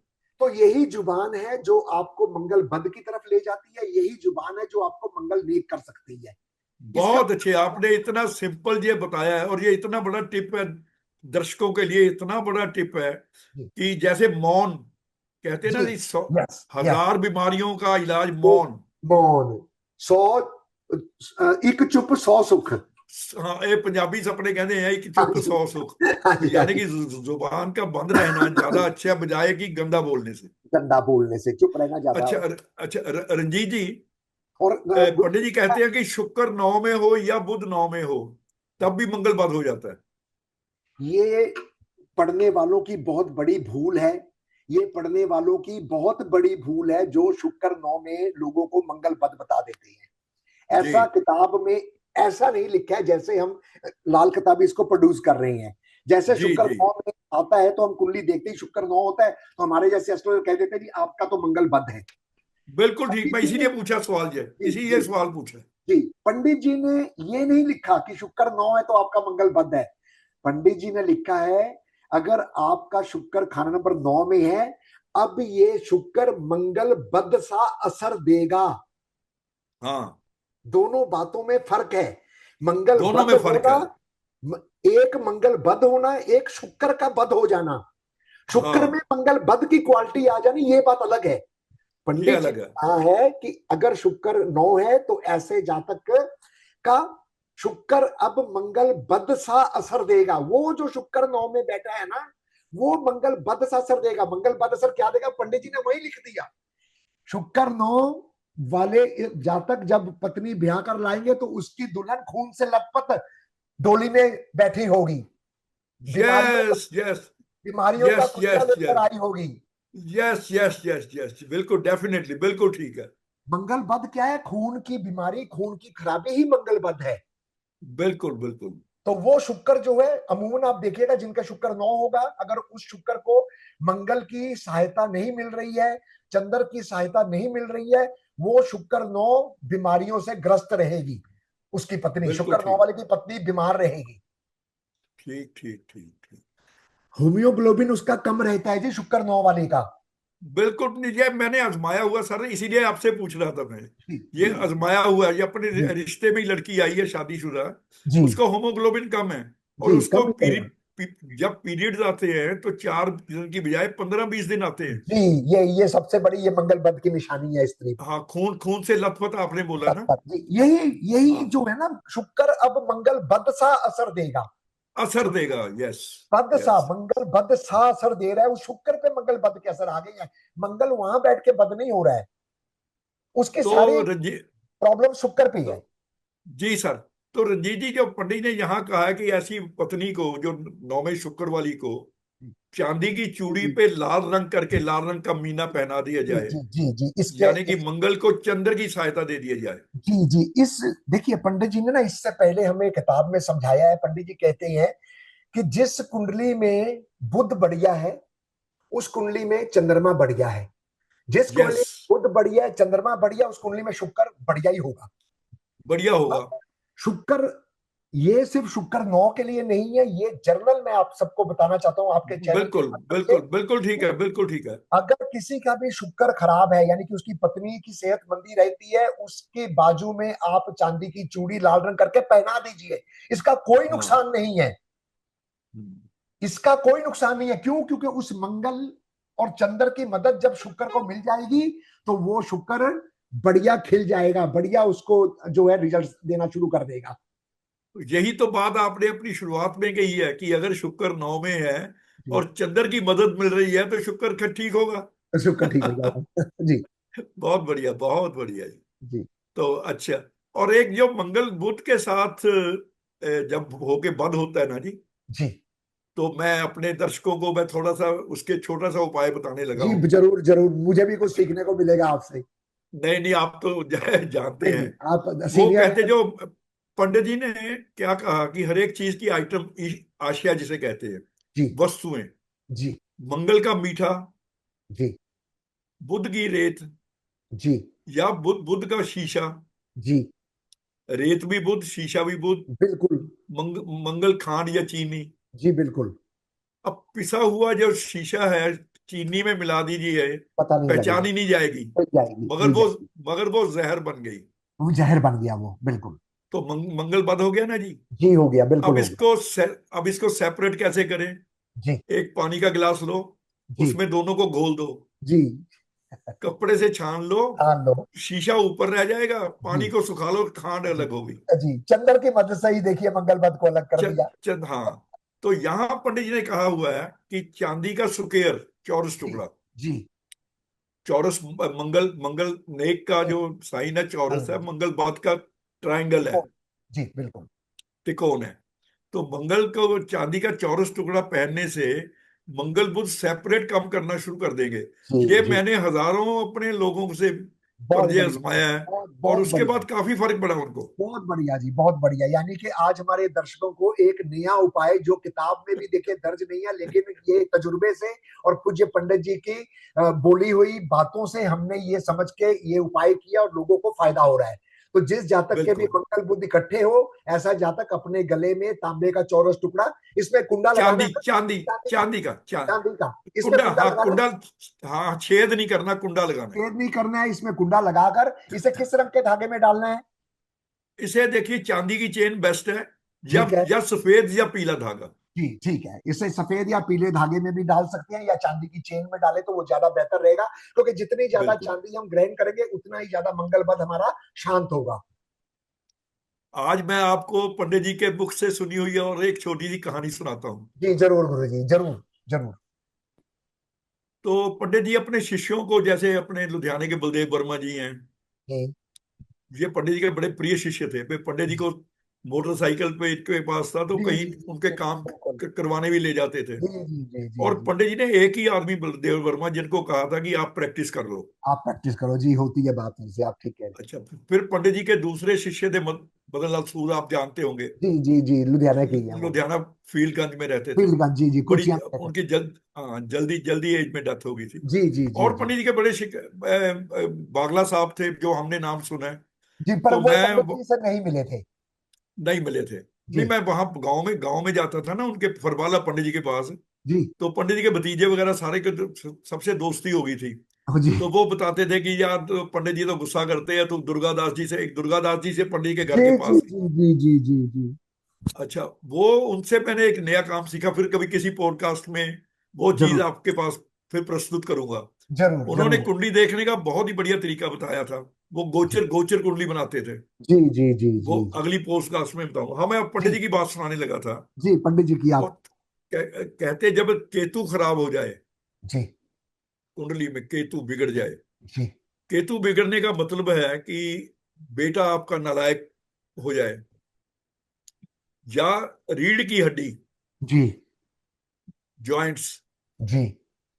तो यही जुबान है जो आपको मंगल बद की तरफ ले जाती है, यही जुबान है जो आपको मंगल नेक कर सकती है। इसका बहुत अच्छे, आपने इतना सिंपल ये बताया है, और ये इतना बड़ा टिप है दर्शकों के लिए, इतना बड़ा टिप है जी कि जैसे मौन कहते हैं जी, ना जी, यस यस। 1000 बीमारियों का इलाज तो मौन। मौन, सौ एक चुप सौ सुख। हाँ, ये पंजाबी सपने कहते हैं कि हाँ चुप जी, 100 सुख। हाँ तो जी, हाँ यानी जी। कि जुबान का बंद रहना ज्यादा अच्छा है बजाय कि गंदा बोलने से। गंदा बोलने से चुप रहना ज्यादा। अच्छा अच्छा, रंजीत जी, और पंडित जी कहते हैं कि शुक्र 9 में हो या बुध 9 में हो, तब भी मंगल बद हो जाता है। ये पढ़ने वालों की बहुत बड़ी भूल है, ये पढ़ने वालों की बहुत बड़ी भूल है जो शुक्र 9 में लोगों को मंगल बद बता देते हैं। जी ऐसा किताब में ऐसा नहीं लिखा है जैसे हम लाल किताबी इसको प्रोड्यूस कर रहे हैं। जैसे जी शुक्र जी, 9 में आता है तो हम कुंडली देखते ही शुक्र 9 होता है तो हमारे जैसे एस्ट्रोलॉजर कह देते हैं जी आपका तो मंगल बद है। बिल्कुल ठीक, पंडित मैं जी ने, इसीलिए पूछा सवाल, ये जी इसीलिए जी सवाल पूछा। जी, पंडित जी ने ये नहीं लिखा कि शुक्र 9 है तो आपका मंगल बद है। पंडित जी ने लिखा है अगर आपका शुक्र खाना नंबर 9 में है, अब ये शुक्र मंगल बद सा असर देगा। हाँ, दोनों बातों में फर्क है। मंगल दोनों बद में फर्क होना, है। एक मंगल बद होना, एक शुक्र का बद हो जाना। शुक्र में हाँ, मंगल बद की क्वालिटी आ जानी ये बात अलग है। ये पंडित जी अलग ने है। कहा है कि अगर शुक्र 9 है तो ऐसे जातक का शुक्र अब मंगल बद सा असर देगा। वो जो शुक्र 9 में बैठा है ना, वो मंगल बद सा असर देगा। मंगल बद असर क्या देगा? पंडित जी ने वही लिख दिया। शुक्र 9 वाले जातक जब पत्नी ब्याह कर लाएंगे तो उसकी दुल्हन खून से लथपथ डोली में बैठी होगी, बीमारियों का, यस यस बीमारियों का यस कुंडा यस लेकर यस आई होगी। यस यस यस यस, बिल्कुल डेफिनेटली, बिल्कुल ठीक है। मंगल बद क्या है? खून की बीमारी, खून की खराबी ही मंगल बद है। बिल्कुल बिल्कुल तो वो शुक्र जो है अमूमन आप देखिएगा जिनका शुक्र 9 होगा, अगर उस शुक्र को मंगल की सहायता नहीं मिल रही है, चंद्र की सहायता नहीं मिल रही है, वो शुक्र 9 बीमारियों से ग्रस्त रहेगी। उसकी पत्नी, बिल्कुल शुक्र 9 ठीक वाले की पत्नी बीमार रहेगी। ठीक ठीक ठीक ठीक। होम्योग्लोबिन उसका कम रहता है जी शुक्र 9 वाले का। बिल्कुल नहीं, ये मैंने आजमाया हुआ सर, इसीलिए आपसे पूछ रहा था मैं। जी ये जी आजमाया हुआ है, ये अपने जी रिश्ते में ही लड़की आई है शादीशुदा, जी उसका होमोग्लोबिन कम है। और जी, उसको कम ही रहेगा। जब पीरियड्स आते हैं तो 4 दिन की बजाय 15-20 दिन आते हैं। जी, ये सबसे बड़ी ये मंगल बद की निशानी है स्त्री हाँ, खून खून से लथपथ आपने बोला ना। पर। जी, यही यही हाँ, जो है ना, शुक्र अब मंगल बद सा असर देगा। असर देगा, यस बद सा, यस। मंगल बद सा असर दे रहा है, उस शुक्र पे मंगल बद के असर आ गई है। मंगल वहां बैठ के बद नहीं हो रहा है, उसके तो सारे रंजीत, प्रॉब्लम शुक्र पे है। जी सर, तो रंजीत जी, जो पंडित ने यहाँ कहा है कि ऐसी पत्नी को जो 9वें शुक्र वाली को चांदी की चूड़ी जी पे लाल रंग करके लाल रंग का मीना पहना दिया जी जाए, जी जी जी, इसके यानी कि मंगल को चंद्र की सहायता दे दिया जाए। जी जी, इस देखिए पंडित जी ने ना इससे पहले हमें किताब में समझाया है। पंडित जी कहते हैं कि जिस कुंडली में बुध बढ़िया है उस कुंडली में चंद्रमा बढ़िया है, जिस कुंडली यस, में बुध बढ़िया है चंद्रमा बढ़िया, उस कुंडली में शुक्र बढ़िया ही होगा। बढ़िया होगा। शुक्र, ये सिर्फ शुक्र 9 के लिए नहीं है, ये जर्नल मैं आप सबको बताना चाहता हूं आपके चैनल के बिल्कुल माध्यम से। बिल्कुल बिल्कुल ठीक है, बिल्कुल ठीक है। अगर किसी का भी शुक्र खराब है, यानी कि उसकी पत्नी की सेहत मंदी रहती है, उसके बाजू में आप चांदी की चूड़ी लाल रंग करके पहना दीजिए। इसका कोई हाँ, नुकसान नहीं है, इसका कोई नुकसान नहीं है। क्यों? क्योंकि उस मंगल और चंद्र की मदद जब शुक्र को मिल जाएगी तो वो शुक्र बढ़िया खिल जाएगा, बढ़िया उसको जो है रिजल्ट देना शुरू कर देगा। यही तो बात आपने अपनी शुरुआत में कही है कि अगर शुक्र 9 में है जी। और चंद्र की मदद मिल रही है तो शुक्र ठीक होगा। तो शुक्र ठीक हो जाएगा। जी। बहुत बढ़िया, बहुत बढ़िया जी। जी। तो अच्छा, और एक जो मंगल बुध के साथ जब होके बंद होता है ना जी, जी। तो मैं अपने दर्शकों को मैं थोड़ा सा उसके छोटा सा उपाय बताने लगा जी, हूँ। जरूर जरूर, मुझे भी कुछ सीखने को मिलेगा आपसे। नहीं नहीं, आप तो जानते नहीं हैं। नहीं, आप वो सीनियर कहते हैं। जो पंडित जी ने क्या कहा कि हर एक चीज की आइटम, आशिया जिसे कहते हैं, जी। वस्तुएं, जी। मंगल का मीठा, जी। बुध की रेत, जी। या बुध बुध का शीशा। जी। रेत भी बुध, शीशा भी बुध। बिल्कुल। मंगल खांड या चीनी। जी बिल्कुल। अब पिसा हुआ जो शीशा है, चीनी में मिला दीजिए, पता नहीं पहचान लगेगा। ही नहीं जाएगी। मिल जाएगी, मगर मिल वो जाएगी। मगर वो जहर बन गई। वो जहर बन गया वो, बिल्कुल। तो मंगल बंद हो गया ना जी। जी हो गया, बिल्कुल अब हो गया। अब इसको सेपरेट कैसे करें? जी। एक पानी का गिलास लो, जी। उसमें दोनों को घोल दो, जी। कपड़े से छान लो, हाँ लो। शीशा ऊपर रह जाएगा, पानी जी। को सुखा लो, खांड जी। अलग होगी। जी, चंद्र की मदद से ही देखिए मंगलबत को अलग कर चंद दिया। चंद हाँ। तो यहाँ पंडित जी ने कहा हुआ है कि चांदी का सुकेर, चौरस जी। टुकड़ा, जी। चौरस, मंगल मंगल नेक का जो साइन है चौरस है, हाँ, मंगल बात का ट्रायंगल है, देखो। जी बिल्कुल। त्रिकोण है। तो मंगल को चांदी का चौरस टुकड़ा पहनने से मंगल बुध सेपरेट काम करना शुरू कर देंगे। जी। ये जी। मैंने हजारों अपने लोगों से बहुत पर्चे बढ़िया। आजमाया है, बहुत और बहुत उसके बढ़िया। बाद काफी फर्क पड़ा उनको। बहुत बढ़िया जी, बहुत बढ़िया। यानी कि आज हमारे दर्शकों को एक नया उपाय जो किताब में भी देखिए दर्ज नहीं है, लेकिन ये तजुर्बे से और पूज्य पंडित जी की बोली हुई बातों से हमने ये समझ के ये उपाय किया और लोगों को फायदा हो रहा है। तो जिस जातक के भी बिल्कुल। मंगल बुध इकट्ठे हो, ऐसा जातक अपने गले में तांबे का चौरस टुकड़ा, इसमें कुंडा लगाना चांदी है। चांदी चांदी का। चांदी का चांदी का। इसमें कुंडा, कुंडा हाँ लगाना। कुंडा। हाँ, छेद नहीं करना, कुंडा लगाना है। छेद नहीं करना है, इसमें कुंडा लगाकर इसे किस रंग के धागे में डालना है? इसे देखिए, चांदी की चेन बेस्ट है, ठीक है। या सफेद या पीला धागा। जी ठीक है, इसे सफेद या पीले धागे में भी डाल सकते हैं, या चांदी की चेन में डालें तो वो ज्यादा बेहतर रहेगा, क्योंकि जितनी ज्यादा बिल्कुल। चांदी हम ग्रहण करेंगे उतना ही ज्यादा मंगलबद हमारा शांत होगा। आज मैं आपको पंडित जी के बुक से सुनी हुई और एक छोटी सी कहानी सुनाता हूँ। जी जरूर गुरु जी, जरूर जरूर। तो पंडित जी अपने शिष्यों को, जैसे अपने लुधियाने के बलदेव वर्मा जी हैं, जी। ये पंडित जी के बड़े प्रिय शिष्य थे। वे पंडित जी को मोटरसाइकिल पे इनके पास था तो जी कहीं जी उनके जी काम बिल्कुल। करवाने भी ले जाते थे। जी जी जी जी और जी। पंडित जी ने एक ही आदमी, बलदेव वर्मा, जिनको कहा था कि आप प्रैक्टिस कर लो। आप प्रैक्टिस करो जी, होती है बात उनसे, आप ठीक कह रहे अच्छा, फिर पंडित जी के दूसरे शिष्य थे मदन लाल सूद, आप जानते होंगे, हैं। जी जी जी, लुधियाना की है वो। लुधियाना फील्डगंज में रहते थे। फील्डगंज, जी जी, बड़ी कुर्सियां में रहते उनकी जल्दी जल्दी एज में डेथ हो गई थी। थे। जी जी जी और जी। पंडित जी के बड़े बागला साहब थे, जो हमने नाम सुना है। जी, पर तो वो मैं पंडित जी से नहीं मिले थे। नहीं मिले थे। जी। नहीं, मैं वहां गांव में जाता था ना उनके, फरवाला पंडित जी के पास। जी। तो पंडित जी के भतीजे वगैरह सारे के सबसे दोस्ती हो गई थी। हाँ, जी तो वो बताते थे कि यार, तो पंडित जी तो गुस्सा करते हैं, तो दुर्गादास जी से, एक दुर्गादास जी से पंडित जी के घर जी के जी पास ही। जी जी जी जी जी। अच्छा, वो उनसे मैंने एक नया काम सीखा, फिर कभी किसी पॉडकास्ट में वो चीज जरूर आपके पास फिर प्रस्तुत करूंगा। जरूर उन्होंने जरूर। कुंडली देखने का बहुत ही बढ़िया तरीका बताया था। वो जी गोचर गोचर कुंडली बनाते थे। जी जी जी वो जी जी। अगली पॉडकास्ट में बताऊंगा। हाँ, मैं अब पंडित जी जी की बात सुनाने लगा था। जी, पंडित जी की और आप। कहते, जब केतु खराब हो जाए, जी। कुंडली में केतु बिगड़ जाए, जी। केतु बिगड़ने का मतलब है कि बेटा आपका नालायक हो जाए, या रीढ़ की हड्डी, जी। जॉइंट्स, जी।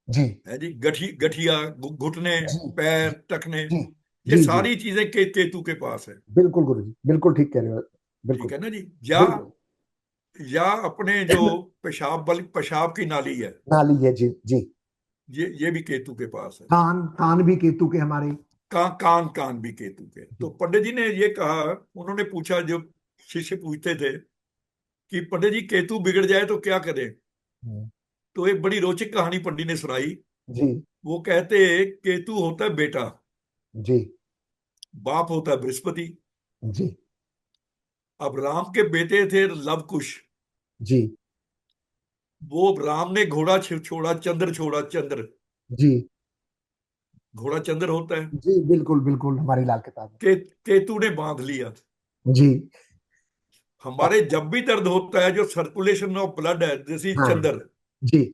जी। है जी, गठिया, घुटने, जी। पैर, जी। टखने, जी। ये जी। जी सारी चीजें केतु के पास है। बिल्कुल गुरु जी, बिल्कुल ठीक कह रहे हो। ठीक बिल्कुल। है ना जी। बिल्कुल। या अपने जो पेशाब की नाली है, नाली है जी। जी। ये भी केतु के पास है। कान, कान भी केतु के हमारे। कान भी केतु के। जी। तो पंडित जी ने ये कहा, उन्होंने पूछा, जो शिष्य पूछते थे कि पंडित जी केतु बिगड़ जाए तो क्या करें, हम्म। तो एक बड़ी रोचक कहानी पंडित ने सुनाई। जी। वो कहते, केतु होता है बेटा, जी। बाप होता है बृहस्पति। जी। अब राम के बेटे थे लव कुश। जी। वो राम ने घोड़ा छोड़ा, चंद्र छोड़ा, चंद्र, जी। घोड़ा चंद्र होता है। जी बिल्कुल बिल्कुल, हमारी लाल किताब केतु ने बांध लिया। है। जी। हमारे जब भी दर्द होता है, जो सर्कुलेशन ऑफ ब्लड है, जैसे हाँ चंद्र, जी,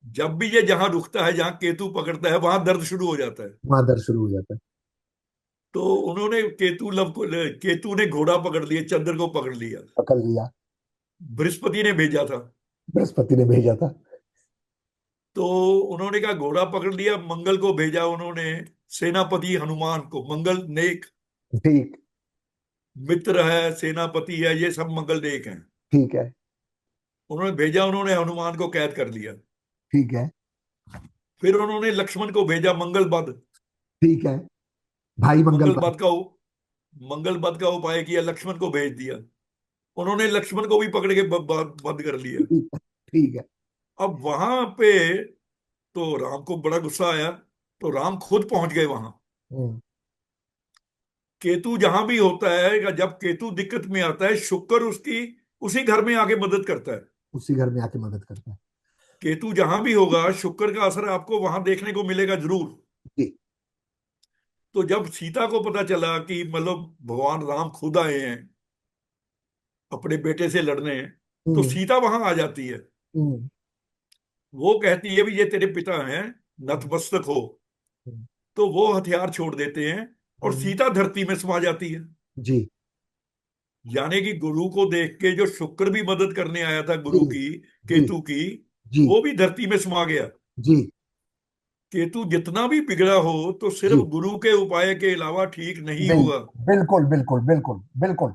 जब भी ये जहां रुकता है, जहां केतु पकड़ता है, वहां दर्द शुरू हो जाता है। वहां दर्द शुरू हो जाता है। तो उन्होंने केतु ने घोड़ा पकड़ लिया, चंद्र को पकड़ लिया। पकड़ लिया। बृहस्पति ने भेजा था। बृहस्पति ने भेजा था। तो उन्होंने कहा घोड़ा पकड़ लिया, मंगल को भेजा उन्होंने, सेनापति हनुमान को। मंगल नेक ठीक। मित्र है, सेनापति है, ये सब मंगल नेक हैं। ठीक है। उन्होंने भेजा, उन्होंने हनुमान को कैद कर लिया। ठीक है। फिर उन्होंने लक्ष्मण को भेजा, मंगल बध। ठीक है। भाई मंगल मंगल पर। बध का मंगल बध का उपाय किया, लक्ष्मण को भेज दिया। उन्होंने लक्ष्मण को भी पकड़ के बंद कर लिया। ठीक है। ठीक है। अब वहां पे तो राम को बड़ा गुस्सा आया, तो राम खुद पहुंच गए वहां। हम्म, केतु जहां भी होता है, जब केतु दिक्कत में आता है, शुक्र उसकी उसी घर में आके मदद करता है। उसी घर में आके मदद करता है। केतु जहां भी होगा, शुक्र का असर आपको वहां देखने को मिलेगा जरूर। जी। तो जब सीता को पता चला कि मतलब भगवान राम खुद आए हैं अपने बेटे से लड़ने, तो हम्म। सीता वहां आ जाती है। हम्म। वो कहती है भी ये तेरे पिता हैं, हम्म। नतमस्तक हो। हम्म। तो वो हथियार छोड़ देते हैं, और हम्म। सीता धरती में समा जाती है। जी। यानी कि गुरु को देख के जो शुक्र भी मदद करने आया था जी। गुरु की, जी। केतु की, जी। वो भी धरती में समा गया। जी। केतु जितना भी बिगड़ा हो, तो सिर्फ जी। गुरु के उपाय के अलावा ठीक नहीं नहीं। होगा। बिल्कुल बिल्कुल बिल्कुल बिल्कुल।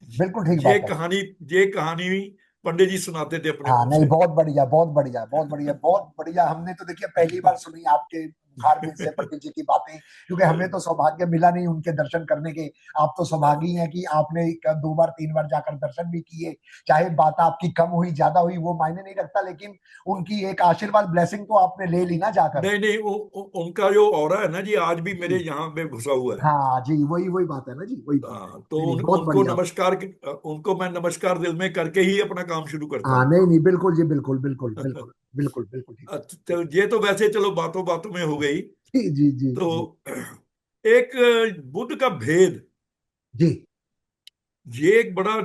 बिल्कुल ठीक ये बात है। कहानी ये कहानी पंडित जी सुनाते थे अपने हाँ मुंह नहीं, से। बहुत बढ़िया बहुत बढ़िया बहुत बढ़िया बहुत बढ़िया। हमने तो देखिए पहली बार सुनी आपके मुखार में से पंडित जी की बातें, क्योंकि हमें तो सौभाग्य मिला नहीं उनके दर्शन करने के। आप तो सौभागी हैं कि आपने 2 बार 3 बार जाकर दर्शन भी किए। चाहे बात आपकी कम हुई ज्यादा हुई वो मायने नहीं रखता, लेकिन उनकी एक आशीर्वाद ब्लेसिंग तो आपने ले ली ना जाकर। नहीं नहीं, उनका जो ऑरा है ना जी, आज भी मेरे जी। यहाँ पे घुसा हुआ है। हाँ जी, वही वही बात है ना जी, वही बात है। हाँ, तो नहीं नहीं, बहुत उनको बढ़िया। नमस्कार, उनको मैं नमस्कार दिल में करके ही अपना काम शुरू करता हाँ हूँ। नहीं नहीं, बिल्कुल जी, बिल्कुल बिल्कुल बिल्कुल बिल्कुल बिल्कुल ठीक बात। अच्छा, तो ये तो वैसे चलो बातों बातों में हो गई। जी जी जी तो जी। एक बुद्ध का भेद, जी ये एक बड़ा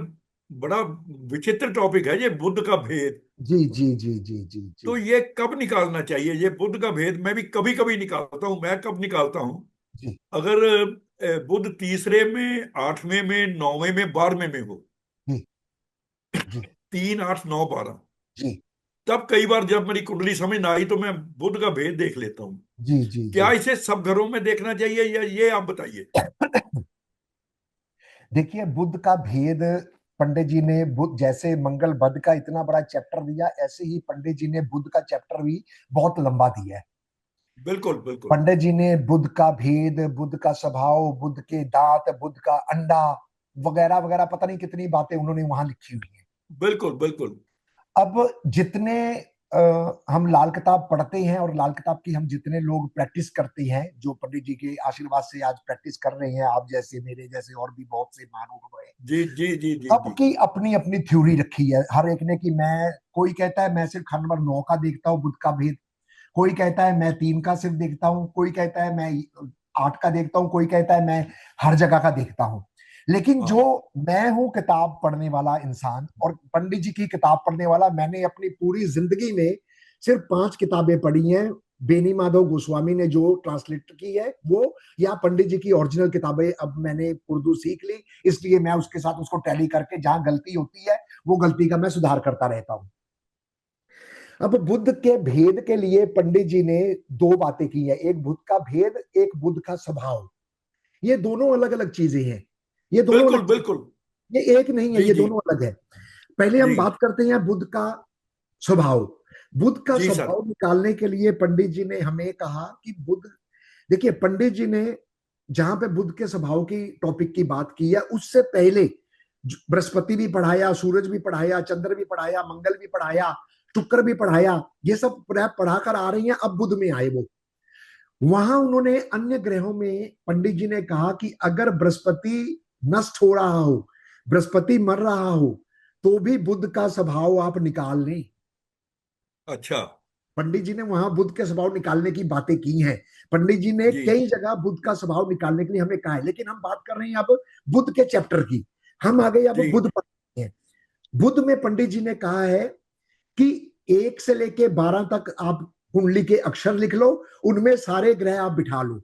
बड़ा विचित्र टॉपिक है, ये बुद्ध का भेद। जी जी जी जी जी जी तो ये कब निकालना चाहिए, ये बुद्ध का भेद मैं भी कभी कभी निकालता हूं। मैं कब निकालता हूं? जी अगर बुद्ध तीसरे में, आठवें में, नौवें में, 12वें में हो, जी जी 3, 8, 9, 12, जी तब कई बार जब मेरी कुंडली समझ ना आई, तो मैं बुद्ध का भेद देख लेता हूँ। जी जी क्या जी। इसे सब घरों में देखना चाहिए, या ये आप बताइए। देखिए बुद्ध का भेद, पंडित जी ने बुद्ध जैसे मंगल बुद्ध का इतना बड़ा चैप्टर दिया, ऐसे ही पंडित जी ने बुद्ध का चैप्टर भी बहुत लंबा दिया है। बिल्कुल बिल्कुल पंडित जी ने बुद्ध का भेद, बुद्ध का स्वभाव, बुद्ध के दांत, बुद्ध का अंडा वगैरह वगैरह, पता नहीं कितनी बातें उन्होंने वहां लिखी हुई है। बिल्कुल बिल्कुल। अब जितने हम लाल किताब पढ़ते हैं और लाल किताब की हम जितने लोग प्रैक्टिस करते हैं, जो पंडित जी के आशीर्वाद से आज प्रैक्टिस कर रहे हैं, आप जैसे मेरे जैसे और भी बहुत से महानुभाव हैं, जी जी जी जी जी। सबकी अपनी अपनी थ्योरी रखी है हर एक ने। कि मैं, कोई कहता है मैं सिर्फ खंड नंबर 9 का देखता हूँ बुद्ध का भेद, कोई कहता है मैं 3 का सिर्फ देखता हूँ, कोई कहता है मैं 8 का देखता हूँ, कोई कहता है मैं हर जगह का देखता हूँ। लेकिन जो हाँ मैं हूं किताब पढ़ने वाला इंसान और पंडित जी की किताब पढ़ने वाला, मैंने अपनी पूरी जिंदगी में सिर्फ 5 किताबें पढ़ी हैं। बेनी माधव गोस्वामी ने जो ट्रांसलेट की है वो, या पंडित जी की ओरिजिनल किताबें। अब मैंने उर्दू सीख ली, इसलिए मैं उसके साथ उसको टैली करके जहां गलती होती है वो गलती का मैं सुधार करता रहता हूं। अब बुद्ध के भेद के लिए पंडित जी ने 2 बातें की है, एक बुद्ध का भेद, एक बुद्ध का स्वभाव। ये दोनों अलग अलग चीजें हैं। ये दोनों अलग बिल्कुल चीजें, बिल्कुल। ये एक नहीं है, जी ये जी दोनों अलग है। पहले हम जी बात करते हैं बुद्ध का स्वभाव। बुद्ध का जी सर। स्वभाव निकालने के लिए पंडित जी ने हमें कहा कि बुद्ध, देखिए पंडित जी ने जहां पे बुद्ध के स्वभाव की टॉपिक की बात की है, उससे पहले बृहस्पति भी पढ़ाया, सूरज भी पढ़ाया, चंद्र भी पढ़ाया, मंगल भी पढ़ाया, शुक्र भी पढ़ाया। ये सब पढ़ाकर आ रही हैं। अब बुद्ध में आए वो, वहां उन्होंने अन्य ग्रहों में पंडित जी ने कहा कि अगर बृहस्पति नष्ट हो रहा हो, बृहस्पति मर रहा हो, तो भी बुद्ध का स्वभाव आप निकाल लें। अच्छा। पंडित जी ने वहां बुद्ध के स्वभाव निकालने की बातें की हैं। पंडित जी ने जी कई जगह बुद्ध का स्वभाव निकालने के लिए हमें कहा है, लेकिन हम बात कर रहे हैं अब बुद्ध के चैप्टर की। हम आ गए अब जी बुद्ध पर। बुध में पंडित जी ने कहा है कि 1 से लेके 12 तक आप कुंडली के अक्षर लिख लो, उनमें सारे ग्रह आप बिठा लो।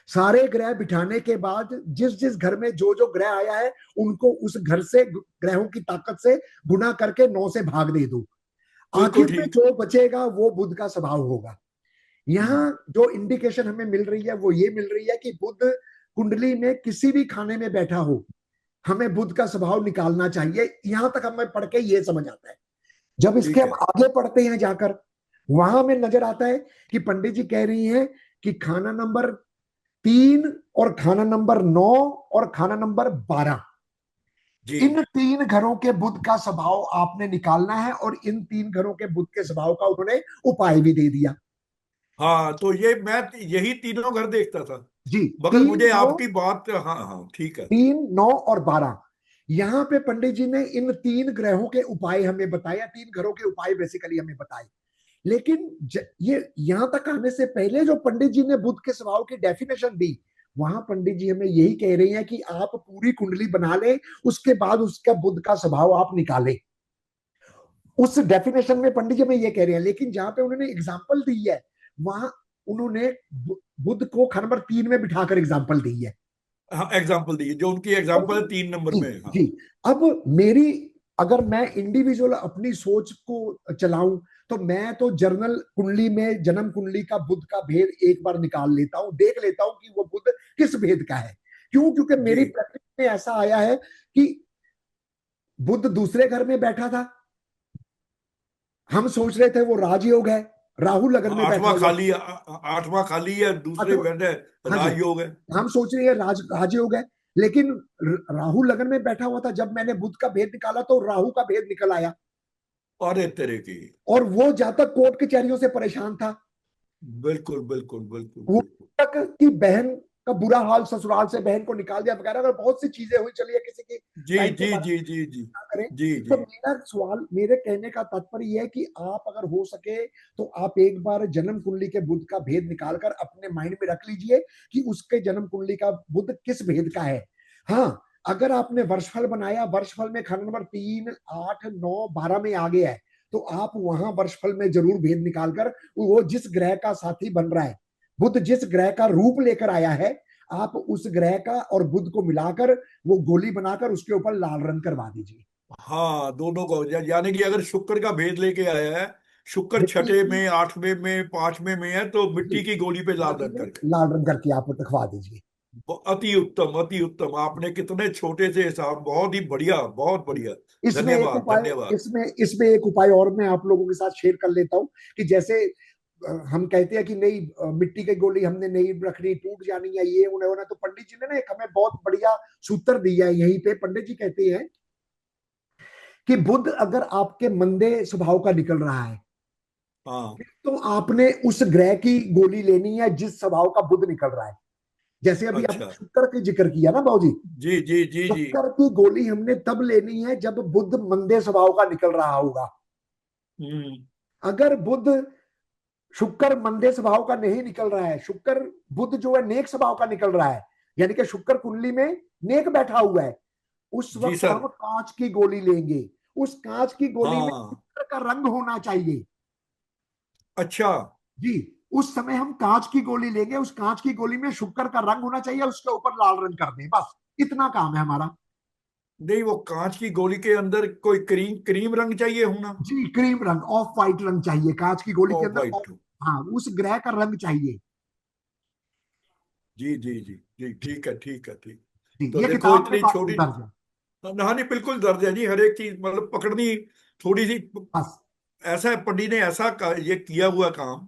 सारे ग्रह बिठाने के बाद जिस जिस घर में जो जो ग्रह आया है उनको उस घर से ग्रहों की ताकत से गुना करके 9 से भाग दे दो। बिल्कुल आखिर में ठीक। जो बचेगा वो बुध का स्वभाव होगा। हम्म। यहाँ जो इंडिकेशन हमें मिल रही है वो ये मिल रही है कि बुध कुंडली में किसी भी खाने में बैठा हो, हमें बुध का स्वभाव निकालना चाहिए। यहां तक हमें पढ़ के ये समझ आता है। जब इसके ठीक हम है। आगे पढ़ते हैं जाकर, वहां हमें नजर आता है कि पंडित जी कह रही हैं कि खाना नंबर 3 और खाना नंबर 9 और खाना नंबर 12, जी। इन 3 घरों के बुध का स्वभाव आपने निकालना है, और इन 3 घरों के बुध के स्वभाव का उन्होंने उपाय भी दे दिया। हाँ, तो ये मैं यही तीनों घर देखता था, जी, मगर तीन मुझे नौ आपकी बात, हाँ हाँ ठीक है। 3, 9 और 12, यहाँ पे पंडित जी ने इन 3 ग्रहों के उपाय हमें बताया, 3 घरों के उपाय बेसिकली हमें बताए। लेकिन ये यहां तक आने से पहले जो पंडित जी ने बुध के स्वभाव की डेफिनेशन दी, वहां पंडित जी हमें यही कह रही हैं कि आप पूरी कुंडली बना लें, उसके बाद उसका बुध का स्वभाव आप निकालें। उस डेफिनेशन में पंडित जी हमें ये कह रहे हैं, लेकिन जहां पे उन्होंने एग्जाम्पल दी है, वहां उन्होंने बुध को खाना नंबर 3 में बिठाकर एग्जाम्पल दी है। हाँ, एग्जाम्पल दीजिए, जो उनकी एग्जाम्पल है 3 नंबर जी, में, हाँ। जी। अब मेरी, अगर मैं इंडिविजुअल अपनी सोच को चलाऊं, तो मैं तो जर्नल कुंडली में जन्म कुंडली का बुध का भेद एक बार निकाल लेता हूं, देख लेता हूं कि वो बुध किस भेद का है। क्यों? क्योंकि जी। मेरी प्रैक्टिस में ऐसा आया है कि बुध दूसरे घर में बैठा था, हम सोच रहे थे वो राजयोग है, राहु लगन में बैठा आठवां हुआ खाली, आठवां खाली है, दूसरे था। बेड है, हाँ जी, राजयोग है। हम सोच रहे हैं राजयोग है, लेकिन राहु लगन में बैठा हुआ था। जब मैंने बुध का भेद निकाला तो राहु का भेद निकल आया, अरे तेरे की। और वो जातक कोर्ट कचहरियों से परेशान था। बिल्कुल बिल्कुल बिल्कुल वो बिल्कुल। तक कि बहन का बुरा हाल, ससुराल से बहन को निकाल दिया वगैरह, अगर बहुत सी चीजें हुई। चलिए किसी की जी लाइफ के जी बारे जी जी जी। में ना करें। जी तो जी। मेरा सवाल, मेरे कहने का तात्पर्य यह है कि आप अगर हो सके तो आप एक बार जन्म कुंडली के बुध का भेद निकालकर अपने माइंड में रख लीजिए कि उसके जन्म कुंडली का बुध किस भेद का है। हाँ, अगर आपने वर्षफल बनाया, वर्षफल में खाना नंबर 3, 8, 9, 12 में आ गया है, तो आप वहां वर्षफल में जरूर भेद निकालकर, वो जिस ग्रह का साथी बन रहा है, बुध जिस ग्रह का रूप लेकर आया है, आप उस ग्रह का और बुध को मिलाकर वो गोली बनाकर उसके ऊपर लाल रंग करवा दीजिए। हाँ, दोनों को यानी कि अगर शुक्र का भेद लेके आया है, शुक्र मिट्टी छठे की, में, आठवें में, पांचवें में है, तो जी, मिट्टी की गोली पे लाल गोली रंग में करके। लाल रंग करके आप दिखवा दीजिए। अति उत्तम, अति उत्तम, आपने कितने छोटे से हिसाब, बहुत ही बढ़िया, बहुत बढ़िया। इसमें एक धन्यवाद उपाय, धन्यवाद। इसमें इसमें एक उपाय और मैं आप लोगों के साथ शेयर कर लेता हूं कि जैसे हम कहते हैं कि नहीं, मिट्टी की गोली हमने नहीं रखनी, टूट जानी है, ये उन्हें होना, तो पंडित जी ने ना एक हमें बहुत बढ़िया सूत्र दिया है यहीं पे। पंडित जी कहते हैं कि बुध अगर आपके मंदे स्वभाव का निकल रहा है, हाँ। तो आपने उस ग्रह की गोली लेनी है जिस स्वभाव का बुध निकल रहा है। जैसे अभी अच्छा। आपने शुक्र की जिक्र किया ना बाबूजी, जी जी जी जी। शुक्र की गोली हमने तब लेनी है जब बुध मंदे स्वभाव का निकल रहा होगा। हम्म। अगर बुध, शुक्र मंदे स्वभाव का नहीं निकल रहा है, शुक्र बुध जो है नेक स्वभाव का निकल रहा है, यानी कि शुक्र कुंडली में नेक बैठा हुआ है, उस जी वक्त सर। हम कांच की गोली लेंगे। उस कांच की गोली में हाँ। शुक्र का रंग होना चाहिए। अच्छा। जी, उस समय हम कांच की गोली लेंगे, उस कांच की गोली में शुक्र का रंग होना चाहिए, उसके ऊपर लाल रंग कर दें, बस इतना काम है हमारा। नहीं, वो कांच की गोली के अंदर कोई क्रीम क्रीम रंग चाहिए होना। जी, क्रीम रंग, ऑफ वाइट रंग चाहिए कांच की गोली के ऑफ अंदर, वाइट। हाँ, उस ग्रह का रंग चाहिए। जी जी जी जी, ठीक है ठीक है ठीक। जी, तो ये देखो, किताब में इतनी बात छोटी, दर्ज है। हाँ नहीं, बिल्कुल दर्ज है जी, हर एक चीज मतलब पकड़नी थोड़ी सी। बस, ऐसा है, पंडित ने ऐसा ये किया हुआ काम,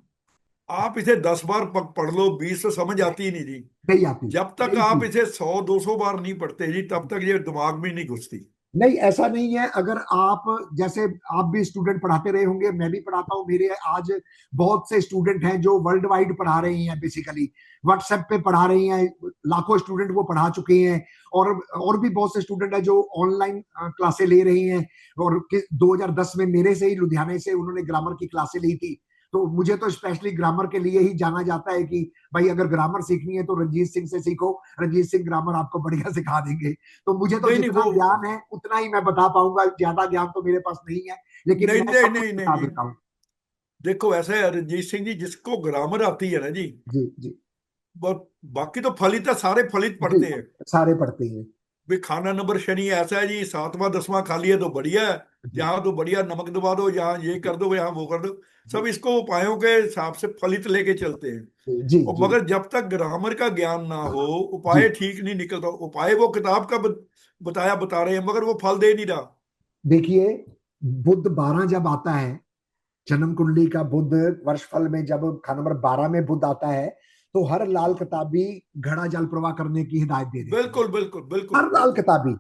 आप इसे 10 बार पढ़ लो, 20 से समझ नहीं, आती ही नहीं जी। नहीं आती, जब तक नहीं आप थी। इसे 100 200 बार नहीं पढ़ते जी, तब तक ये दिमाग में नहीं घुसती। नहीं, ऐसा नहीं है। अगर आप, जैसे आप भी स्टूडेंट पढ़ाते रहे होंगे, मैं भी पढ़ाता हूँ, मेरे आज बहुत से स्टूडेंट हैं जो वर्ल्ड वाइड पढ़ा रही हैं, बेसिकली व्हाट्सएप पे पढ़ा रही हैं, लाखों स्टूडेंट वो पढ़ा चुके हैं। और भी बहुत से स्टूडेंट हैं जो ऑनलाइन क्लासें ले रही हैं। और 2010 में मेरे से ही, लुधियाने से उन्होंने ग्रामर की क्लासें ली थी। तो मुझे तो स्पेशली ग्रामर के लिए ही जाना जाता है कि भाई अगर ग्रामर सीखनी है तो रंजीत सिंह से सीखो, रंजीत सिंह ग्रामर आपको बढ़िया सिखा देंगे। तो मुझे तो नहीं नहीं जितना वो, ज्ञान है उतना ही मैं बता पाऊंगा, ज्यादा ज्ञान तो मेरे पास नहीं है, लेकिन नहीं मैं नहीं सब कुछ नहीं नहीं बता जी, देता हूँ। देखो ऐसा है रणजीत सिंह जी, जिसको ग्रामर आती है ना जी, जी जी बाकी तो फलित है, सारे फलित जी, पढ़ते हैं। सारे पढ़ते हैं। भाई खाना नंबर शनि ऐसा है जी, सातवां दसवां खा लिया तो बढ़िया है, जी यहाँ तो बढ़िया नमक दबा दो, यहाँ ये जी कर दो, यहाँ वो कर दो। जी सब इसको उपायों के हिसाब से फलित लेके चलते हैं। जी और जी मगर जब तक ग्रामर का ज्ञान ना हो, जी। उपाय ठीक नहीं निकलता। उपाय वो किताब का बताया बता रहे हैं, मगर वो फल दे नहीं रहा। देखिए, बुध 12 जब आता है, जन्म कुंडली का बुध वर्षफल में जब खाना नंबर 12 में बुध आता है, तो हर लाल हाँ किताबी घड़ा जल प्रवाह करने की हिदायत दे देती है। बिल्कुल बिल्कुल बिल्कुल हर लाल बिल्कुल किताबी।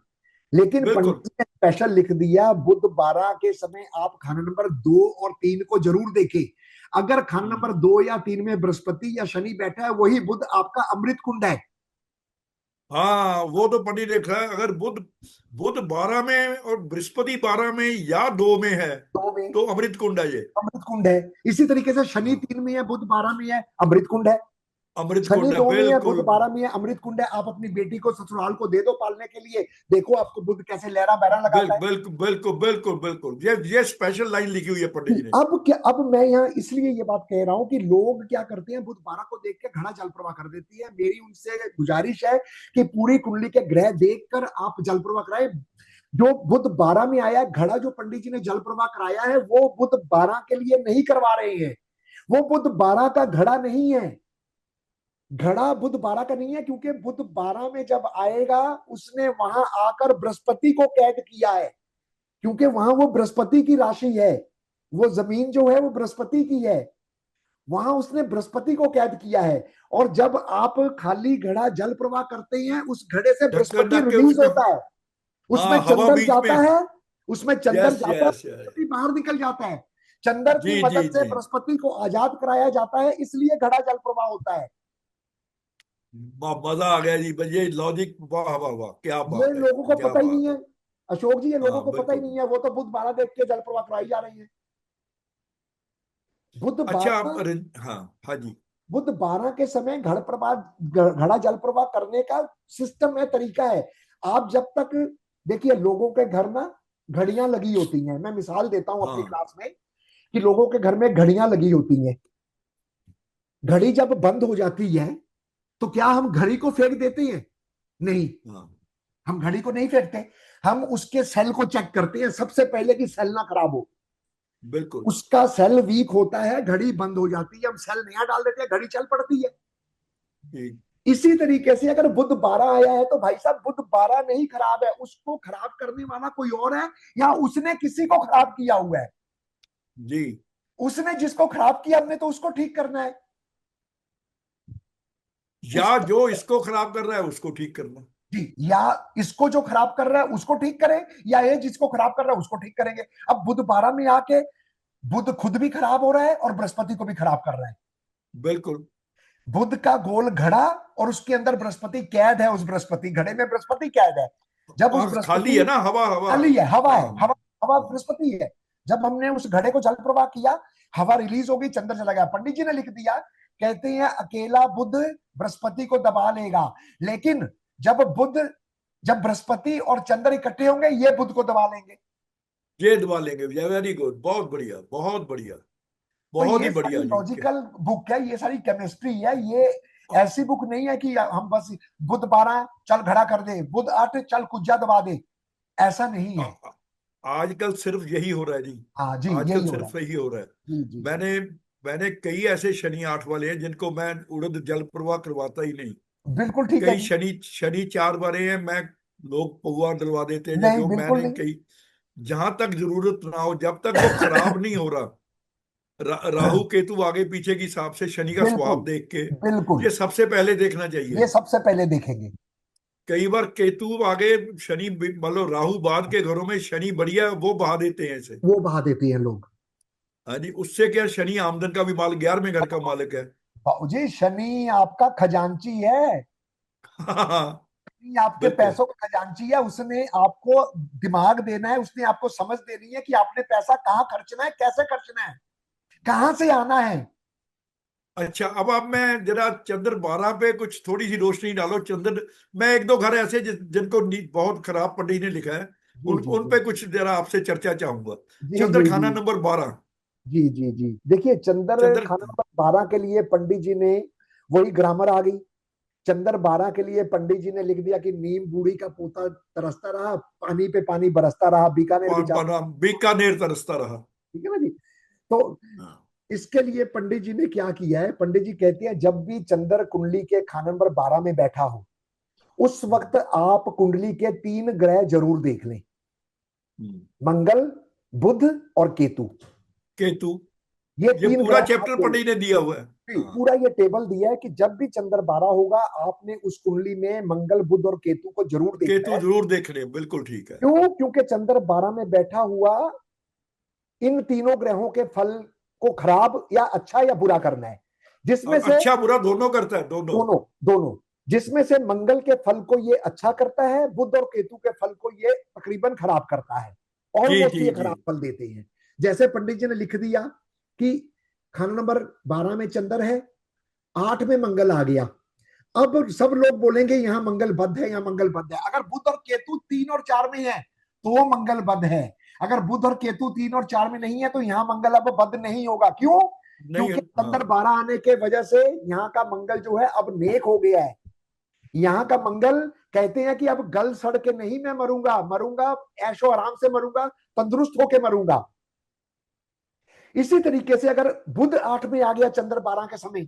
लेकिन बिल्कुल। पंडित ने स्पेशल लिख दिया, बुध 12 के समय आप खाना नंबर 2 और 3 को जरूर देखें। अगर खाना हम्म। नंबर 2 या 3 में बृहस्पति या शनि बैठा है, वही बुध आपका अमृत कुंड है। हाँ वो तो पढ़ी देखा है, अगर बुध बुध 12 में और बृहस्पति 12 में या 2 में है, 2 में तो अमृत कुंड है ये। अमृत कुंड है। इसी तरीके से शनि हाँ 3 में है, बुध 12 में है, अमृत कुंड है। अमृत शनि कुंड है 2 में है, बुध बिल्कुल 12 में है, अमृत कुंड है। आप अपनी बेटी को ससुराल को दे दो पालने के लिए, देखो आपको बुध कैसे लहरा बहरा लगाता है। बिल्कुल बिल्कुल बिल्कुल बिल्कुल, ये स्पेशल लाइन लिखी हुई है पंडित जी ने। अब क्या, अब मैं यहाँ इसलिए ये बात कह रहा हूं कि लोग क्या करते हैं, बुध 12 को देख के घड़ा जल प्रवाह कर देती है। मेरी उनसे गुजारिश है कि पूरी कुंडली के ग्रह देखकर आप जल प्रवाह कराएं। जो बुध 12 में आया घड़ा, जो पंडित जी ने जल प्रवाह कराया है, वो बुध 12 के लिए नहीं करवा रहे हैं। वो बुध 12 का घड़ा नहीं है। घड़ा बुध 12 का नहीं है, क्योंकि बुध 12 में जब आएगा, उसने वहां आकर बृहस्पति को कैद किया है। क्योंकि वहां वो बृहस्पति की राशि है, वो जमीन जो है वो बृहस्पति की है। वहां उसने बृहस्पति को कैद किया है। और जब आप खाली घड़ा जल प्रवाह करते हैं, उस घड़े से ढक्कन बृहस्पति ढक के रिलीज उसमें, होता है। उसमें हाँ हवा चंद्र बीच में। जाता है, उसमें चंद्र यस जाता है, यस यस। बृहस्पति बाहर निकल जाता है। चंद्र जी की जी मदद से जी। बृहस्पति को आजाद कराया जाता है, इसलिए घड़ा जल प्रवाह होता है। मजा आ गया जी, बस ये लॉजिक, वाह वाह वाह, क्या ये बात है, लोगों को क्या पता ही नहीं बात है। है। अशोक जी, ये लोगों हाँ को पता ही बिल्कुल। नहीं है। वो तो बुध 12 देख के जल प्रवाह कराई जा रही है। बुध अच्छा 12, हाँ हाँ जी। बुध 12 के समय घड़ प्रवाह, घड़ा जल प्रवाह करने का सिस्टम है, तरीका है। आप जब तक, देखिए लोगों के घर ना घड़ियां लगी होती हैं। मैं मिसाल देता हूं अपनी हाँ क्लास में कि लोगों के घर में घड़ियां लगी होती हैं। घड़ी जब बंद हो जाती है, तो क्या हम घड़ी को फेंक देते हैं? नहीं, हाँ हम घड़ी को नहीं फेंकते। हम उसके सेल को चेक करते हैं सबसे पहले कि सेल ना खराब हो। बिल्कुल। उसका सेल वीक होता है, घड़ी बंद हो जाती है, हम सेल नया डाल देते हैं, घड़ी चल पड़ती है। ठीक। इसी तरीके से अगर बुध 12 आया है, तो भाई साहब बुध 12 नहीं खराब है, उसको खराब करने वाला कोई और है, या उसने किसी को खराब किया हुआ है। जी। उसने जिसको खराब किया, हमने तो उसको ठीक करना है। उस या जो इसको खराब कर रहा है उसको ठीक करना। जी, या इसको जो खराब कर रहा है उसको ठीक करें, या ये जिसको खराब कर रहा है उसको ठीक करेंगे। अब बुध 12 में आके बुध खुद भी खराब हो रहा है और बृहस्पति को भी खराब कर रहा है। बिल्कुल। बुध का गोल घड़ा, और उसके अंदर बृहस्पति कैद है। उस बृहस्पति घड़े में बृहस्पति कैद है। जब उस और खाली बृहस्पति, है ना, हवा हवा। खाली है, हवा है, हाँ हवा, हवा बृहस्पति है। जब हमने उस घड़े को जल प्रवाह किया, हवा रिलीज हो गई, चंद्र चला गया। पंडित जी ने लिख दिया, कहते हैं अकेला बुध बृहस्पति को दबा लेगा। लेकिन जब बुध, जब बृहस्पति और चंद्र इकट्ठे होंगे, ये बुध को दबा लेंगे। ये दबा लेंगे, वेरी गुड, बहुत बढ़िया बहुत बढ़िया, तो बहुत ये ही सारी बढ़िया जी। लॉजिकल बुक है, ये सारी केमिस्ट्री है। ये ऐसी बुक नहीं है कि हम बस बुध 12 चल घड़ा कर दे, बुध 8 चल कुज्जा दबा दे। ऐसा नहीं है। आ- आजकल सिर्फ यही हो रहा है जी। हाँ जी, आजकल यही हो रहा है। सिर्फ यही हो रहा है। जी जी जी, मैंने मैंने कई ऐसे शनि आठ वाले हैं जिनको मैं उड़द जल प्रवाह करवाता ही नहीं। बिल्कुल ठीक है कई जी। शनि शनि चार वाले हैं, मैं लोग पौवा डलवा देते हैं, नहीं, जो मैं बिल्कुल नहीं, नहीं। कई जहां तक जरूरत ना हो, जब तक वो खराब नहीं हो रहा। राहु केतु आगे पीछे के हिसाब से शनि का बिल्कुल स्वभाव देख के बिल्कुल, ये सबसे पहले देखना चाहिए। ये सबसे पहले देखेंगे। कई बार केतु आगे, शनि मतलब राहु बाद के घरों में शनि बढ़िया वो बहा देते हैं इसे। वो बहा देते हैं लोग। हाँ जी, उससे क्या, शनि आमदन का भी माल, 11वें घर का मालिक है। बाबूजी, शनि आपका खजांची है। हाँ शनि आपके बिल्कुल। पैसों का खजांची है। उसने आपको दिमाग देना है, उसने आपको समझ देनी है कि आपने पैसा कहाँ खर्चना है, कैसे खर्चना है। कहां से आना है। अच्छा, अब मैं जरा चंद्र 12 पे कुछ थोड़ी सी रोशनी डालो। चंद्र, मैं एक दो घर ऐसे जिनको बहुत खराब पंडित ने लिखा है, जी जी उन जी पे कुछ जरा आपसे चर्चा चाहूंगा। जी चंद्र जी जी खाना नंबर 12। जी जी जी। देखिए चंद्र चंद्र, खाना नंबर 12 के लिए पंडित जी ने, वही ग्रामर आ गई। चंद्र 12 के लिए पंडित जी ने लिख दिया कि नीम बूढ़ी का पोता तरसता रहा, पानी पे पानी बरसता रहा, बीकानेर बेचारा। बीकानेर तरसता रहा। ठीक है ना जी। तो हाँ। इसके लिए पंडित जी ने क्या किया है, पंडित जी कहते हैं जब भी चंद्र कुंडली के खाना नंबर 12 में बैठा हो, उस वक्त आप कुंडली के 3 ग्रह जरूर देख लें। हम्म। मंगल, बुध और केतु। केतु। ये ये 3 पूरा ग्रह आप चैप्टर जरूर, पंडित ने दिया हुआ है। हाँ। पूरा ये टेबल दिया है कि जब भी चंद्र 12 होगा आपने उस कुंडली में मंगल, बुध और केतु को जरूर देखना केतु है। जरूर देख रहे हैं, बिल्कुल ठीक है। क्यों? क्योंकि चंद्र 12 में बैठा हुआ इन तीनों ग्रहों के फल को खराब या अच्छा या बुरा करना है, जिसमें से अच्छा बुरा दोनों करता है, दोनों। दोनों, दोनों। जिसमें से मंगल के फल को ये अच्छा करता है, बुध और केतु के फल को ये तकरीबन खराब करता है, जी ऑलमोस्ट जी ये जी। खराब फल देते हैं। जैसे पंडित जी ने लिख दिया कि खाना नंबर 12 में चंद्र है, 8 में मंगल आ गया। अब सब लोग बोलेंगे यहां मंगल बद्ध है, यहां मंगल बद्ध है। अगर बुध और केतु 3 और 4 में है तो वो मंगल बद्ध है। अगर बुध और केतु 3 और 4 में नहीं है तो यहां मंगल अब बद्ध नहीं होगा। क्यों? नहीं। क्योंकि हाँ। चंद्र 12 आने के वजह से यहाँ का मंगल जो है अब नेक हो गया है। यहाँ का मंगल कहते हैं कि अब गल सड़ के नहीं मैं मरूंगा, मरूंगा ऐशो आराम से मरूंगा, तंदुरुस्त होके मरूंगा। इसी तरीके से अगर बुध 8 में आ गया चंद्र 12 के समय,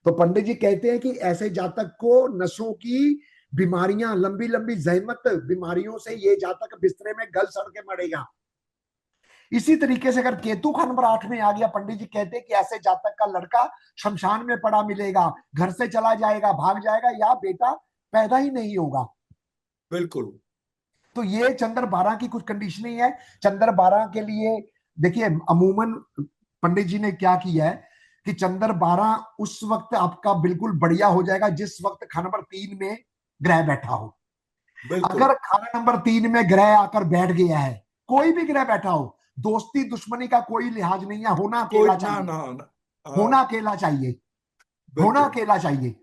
तो पंडित जी कहते हैं कि ऐसे जातक को नसों की बीमारियां, लंबी लंबी जहमत बीमारियों से ये जातक बिस्तरे में गल सड़ के मरेगा। इसी तरीके से अगर केतु का नंबर 8 में आ गया, पंडित जी कहते हैं कि ऐसे जातक का लड़का शमशान में पड़ा मिलेगा, घर से चला जाएगा, भाग जाएगा, या बेटा पैदा ही नहीं होगा। बिल्कुल। तो ये चंद्र 12 की कुछ कंडीशन ही है। चंद्र 12 के लिए देखिए अमूमन पंडित जी ने क्या किया है कि चंद्र 12 उस वक्त आपका बिल्कुल बढ़िया हो जाएगा जिस वक्त खाना नंबर 3 में ग्रह बैठा हो। बिल्कुल। अगर खाना नंबर 3 में ग्रह आकर बैठ गया है, कोई भी ग्रह बैठा हो, दोस्ती दुश्मनी का कोई लिहाज नहीं है, होना कोई अकेला ना चाहिए। ना, ना। होना हाँ। अकेला चाहिए। होना बिल्कुल। अकेला चाहिए।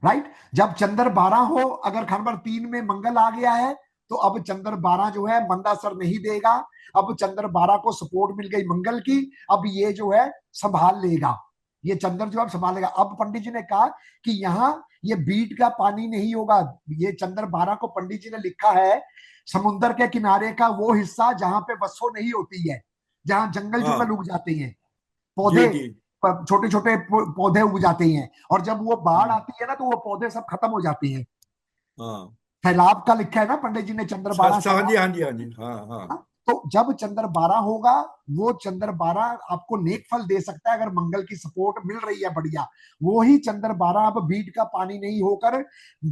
राइट। जब चंद्र 12 हो, अगर खाना नंबर 3 में मंगल आ गया है, तो अब चंद्र 12 जो है मंदा असर नहीं देगा। अब चंद्र 12 को सपोर्ट मिल गई मंगल की, अब ये जो है संभाल लेगा। ये चंद्र जो है संभाल लेगा। अब पंडित जी ने कहा कि यहाँ ये बीट का पानी नहीं होगा। ये चंद्र 12 को पंडित जी ने लिखा है समुन्द्र के किनारे का वो हिस्सा जहां पे वसो नहीं होती है, जहां जंगल जुंगल हाँ। उग जाते हैं, जी पौधे, जी। छोटे छोटे पौधे उग जाते हैं। और जब वो बाढ़ हम्म। आती है ना तो वो पौधे सब खत्म हो जाते हैं। हाँ। सैलाब का लिखा है ना पंडित जी ने, चंद्र 12 हाँ जी, सैलाब। हाँ जी, हाँ जी। हाँ हाँ। हाँ? तो जब चंद्र 12 होगा, वो चंद्र 12 आपको नेक फल दे सकता है अगर मंगल की सपोर्ट मिल रही है बढ़िया। वो ही चंद्र 12 अब बीट का पानी नहीं होकर,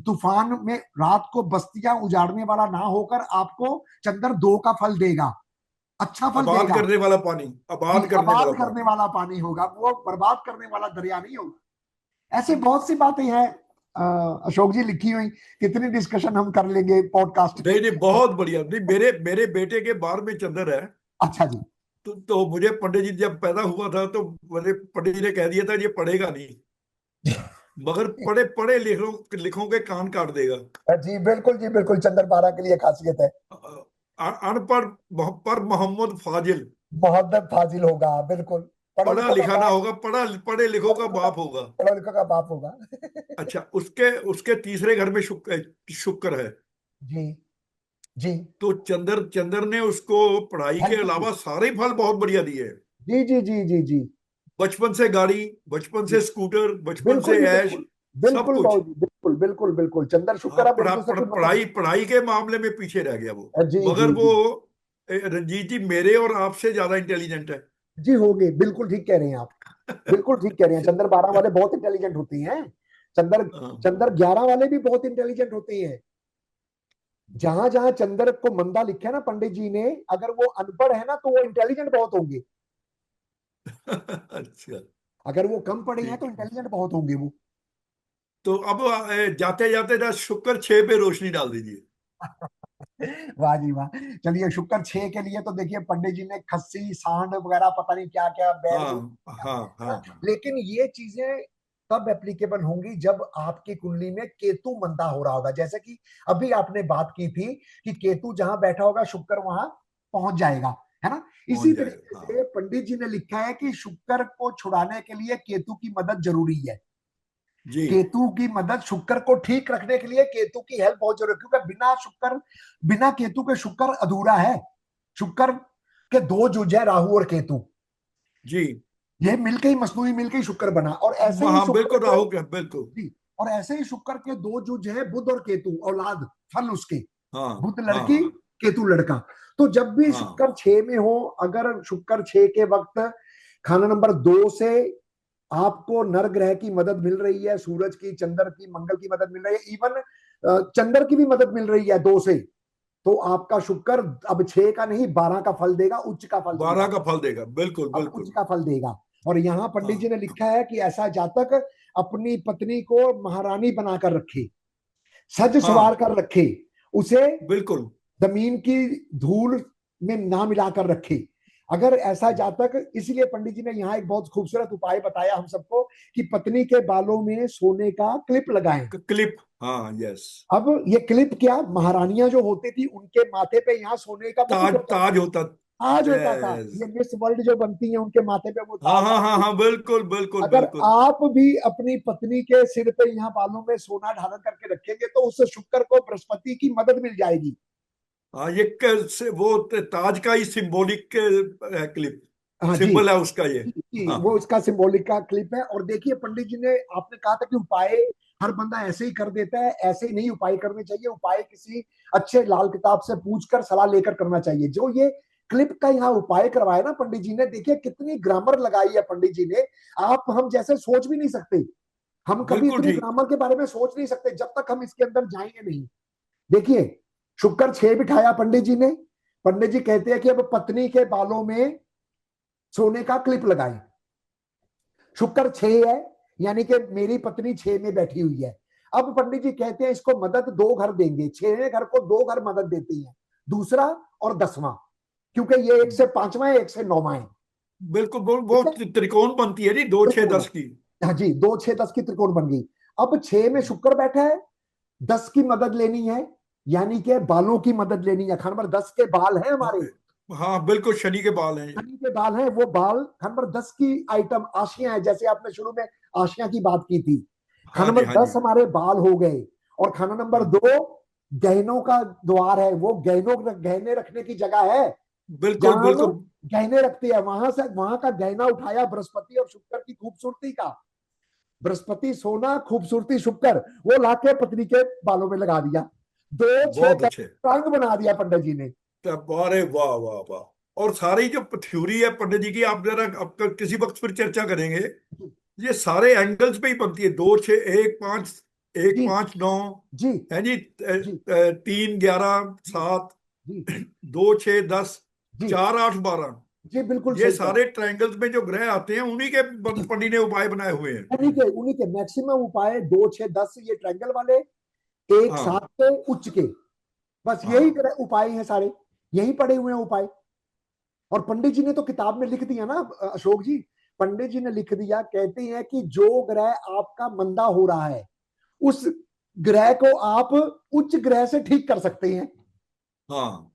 तूफान में रात को बस्तियां उजाड़ने वाला ना होकर आपको चंद्र 2 का फल देगा, अच्छा फल आबाद देगा। करने वाला पानी, जी, आबाद करने आबाद वाला करने पानी। वाला पानी होगा, वो बर्बाद करने वाला दरिया नहीं होगा। ऐसी बहुत सी बातें हैं अशोक जी लिखी हुई। कितनी डिस्कशन हम कर लेंगे पॉडकास्ट नहीं पे। नहीं, बहुत बढ़िया। नहीं, मेरे मेरे बेटे के 12 में चंद्र है। अच्छा जी। तो मुझे पंडित जी जब पैदा हुआ था तो मेरे पंडित जी ने कह दिया था ये पढ़ेगा नहीं, मगर पढ़े पढ़े लिखों लिखों के कान काट देगा। जी बिल्कुल जी बिल्कुल, चंद्र 12 के लिए खासियत है। अनपढ़ पर मोहम्मद फाजिल। मोहम्मद फाजिल होगा, बिल्कुल। पढ़ो पढ़ा लिखो का लिखा ना बाप, होगा, पढ़े लिखों पढ़ो का लिखो का, बाप होगा। पढ़ो लिखो का बाप होगा। अच्छा, उसके उसके तीसरे घर में शुक्र है। जी जी। तो चंद्र चंद्र ने उसको पढ़ाई के हेल्प की। अलावा सारे फल बहुत बढ़िया दिए हैं। जी जी जी जी जी बचपन से गाड़ी, बचपन जी। से स्कूटर, बचपन बिल्कुल से जी ऐश, बिल्कुल। सब बिल्कुल कुछ। बाबू जी, बिल्कुल बिल्कुल बिल्कुल, चंद्र हाँ, शुक्र अब एक दूसरे की मदद। पढ़ाई के मामले में पीछे रह गया वो। जी मगर जी वो, जी रंजीत जी मेरे और आपसे ज्यादा इंटेलिजेंट है। जी। हो गए, बिल्कुल ठीक कह रहे हैं आप। बिल्कुल ठीक कह रहे हैं, चंद्र 12 वाले बहुत इंटेलिजेंट होते हैं। चंद्र हाँ। चंद्र 11 वाले भी बहुत इंटेलिजेंट होते हैं। जहां जहां चंद्र को मंदा लिखा है ना पंडित जी ने, अगर वो अनपढ़ है ना तो वो इंटेलिजेंट बहुत होंगे। अच्छा। अगर वो कम पढ़े हैं तो ठीक। इंटेलिजेंट बहुत होंगे वो। तो अब जाते जाते ना शुक्र 6 पे रोशनी डाल दीजिए। वाह जी वाह। चलिए, शुक्र 6 के लिए तो देखिए पंडित जी ने खस्सी सांड वगैरह पता नहीं क्या क्या बैल हाँ बूल हाँ है हाँ ना। हाँ। लेकिन ये चीजें तब एप्लीकेबल होंगी जब आपकी कुंडली में केतु मंदा हो रहा होगा। जैसे कि अभी आपने बात की थी कि केतु जहां बैठा होगा शुक्र वहां पहुंच जाएगा, है ना। पहुंच इसी तरीके जाएगा, हाँ। से पंडित जी ने लिखा है कि शुक्र को छुड़ाने के लिए केतु की मदद जरूरी है। जी केतु की मदद, शुक्र को ठीक रखने के लिए केतु की हेल्प बहुत जरूरी है, क्योंकि बिना केतु के शुक्र अधूरा है। शुक्र के दो जुज है, राहु और केतु। जी। ये मिलके ही मसनूई मिलके ही शुक्र बना। और ऐसे ही हाँ शुक्र बिल्कुल, के, राहु के बिल्कुल। जी, और ऐसे ही शुक्र के दो जुज है, बुध और केतु, औलाद, फल उसके। हाँ बुध हाँ लड़की, हाँ केतु लड़का। तो जब भी हाँ। शुक्र 6 में हो, अगर शुक्र 6 के वक्त खाना नंबर 2 से आपको नर ग्रह की मदद मिल रही है, सूरज की, चंद्र की, मंगल की मदद मिल रही है, इवन चंद्र की भी मदद मिल रही है 2 से, तो आपका शुक्र अब 6 का नहीं 12 का फल देगा, उच्च का फल 12 देगा। का फल देगा, बिल्कुल अब उच्च बिल्कुल। का फल देगा। और यहाँ पंडित जी हाँ ने लिखा है कि ऐसा जातक अपनी पत्नी को महारानी बनाकर रखे, सज सवार हाँ कर रखे, उसे बिल्कुल। जमीन की धूल में ना मिलाकर रखे। अगर ऐसा जातक, इसलिए पंडित जी ने यहाँ एक बहुत खूबसूरत उपाय बताया हम सबको कि पत्नी के बालों में सोने का क्लिप लगाएं। क्लिप, हाँ, यस। अब ये क्लिप क्या, महारानियां जो होती थी उनके माथे पे यहाँ सोने का मुकुट ताज, होता था, ताज होता। ताज होता था। यस। ये मिस वर्ल्ड जो बनती है उनके माथे पे वो हाँ ताज हाँ वाज हाँ हाँ, होती है। बिल्कुल बिल्कुल अगर बिल्कुल। आप भी अपनी पत्नी के सिर पे यहाँ बालों में सोना धारण करके रखेंगे तो उससे शुक्र को बृहस्पति की मदद मिल जाएगी। हाँ, ये से वो ताज का ही सिंबॉलिक क्लिप, हाँ जी, सिंबल है उसका ये। जी, हाँ वो इसका सिंबॉलिक का क्लिप है। और देखिए पंडित जी ने, आपने कहा था कि उपाय हर बंदा ऐसे ही कर देता है, ऐसे ही नहीं उपाय करने चाहिए। उपाय किसी अच्छे लाल किताब से पूछकर सलाह लेकर करना चाहिए। जो ये क्लिप का यहाँ उपाय करवाया ना पंडित जी ने, देखिए कितनी ग्रामर लगाई है पंडित जी ने। आप हम जैसे सोच भी नहीं सकते, हम कभी बिल्कुल इतनी ठीक। ग्रामर के बारे में सोच नहीं सकते जब तक हम इसके अंदर जाएंगे नहीं। देखिए, शुक्र 6 बिठाया पंडित जी ने। पंडित जी कहते हैं कि अब पत्नी के बालों में सोने का क्लिप लगाएं। शुक्र 6 है, यानी कि मेरी पत्नी 6 में बैठी हुई है। अब पंडित जी कहते हैं इसको मदद 2 घर देंगे, 6वें घर को 2 घर मदद देती है, दूसरा और 10वां, क्योंकि ये 1 से 5वां है, 1 से 9वां है। बिल्कुल, वो ठीक है, त्रिकोण बनती है जी, 2 6 त्रिकोण। 10 की। हाँ जी, 2 6 10 की त्रिकोण बन गई। अब 6 में शुक्र बैठा है, 10 की मदद लेनी है, यानी कि बालों की मदद लेनी है। खान पर 10 के बाल हैं हाँ हमारे, हाँ, बिल्कुल, शनि के बाल हैं ये। शनि के बाल हैं, वो बाल खान नंबर 10 की आइटम आशियां है, जैसे आपने शुरू में आशियां की बात की थी। खाना हाँ जी नंबर हाँ जी। 10 हमारे बाल हो गए। और खाना नंबर हाँ 2 गहनों का द्वार है, वो गहने रखने की जगह है। बिल्कुल जहां हम बिल्कुल। गहने रखते हैं, वहां से वहां का गहना उठाया बृहस्पति और शुक्र की खूबसूरती का। बृहस्पति सोना, खूबसूरती शुक्र, वो लाके पत्नी के बालों में लगा दिया। 2 6 बहुत अच्छे। रंग बना दिया पंडित जी ने। अरे वाह वाह वाह। और सारी जो थ्योरी है पंडित जी की, आप जरा अब किसी वक्त फिर चर्चा करेंगे। ये सारे एंगल्स पे ही बनती है, 2 6 1 5, 1 जी 5 9, जी है जी, जी 3 11 जी 7, जी 2 6 10, जी 4 8 12। जी, बिल्कुल ये सही कह रहे सारे ट्रायंगल्स में जो ग्रह आते हैं उन्हीं के हैं। पंडित ने उपाय बनाए हुए हैं। उन्हीं के मैक्सिमम उपाय 2 6 10 ये ट्रायंगल वाले, एक हाँ साथ के, उच्च के, बस यही हाँ उपाय हैं सारे, यही पड़े हुए हैं उपाय। और पंडित जी ने तो किताब में लिख दिया ना अशोक जी। पंडित जी ने लिख दिया, कहते हैं कि जो ग्रह आपका मंदा हो रहा है उस ग्रह को आप उच्च ग्रह से ठीक कर सकते हैं। हाँ।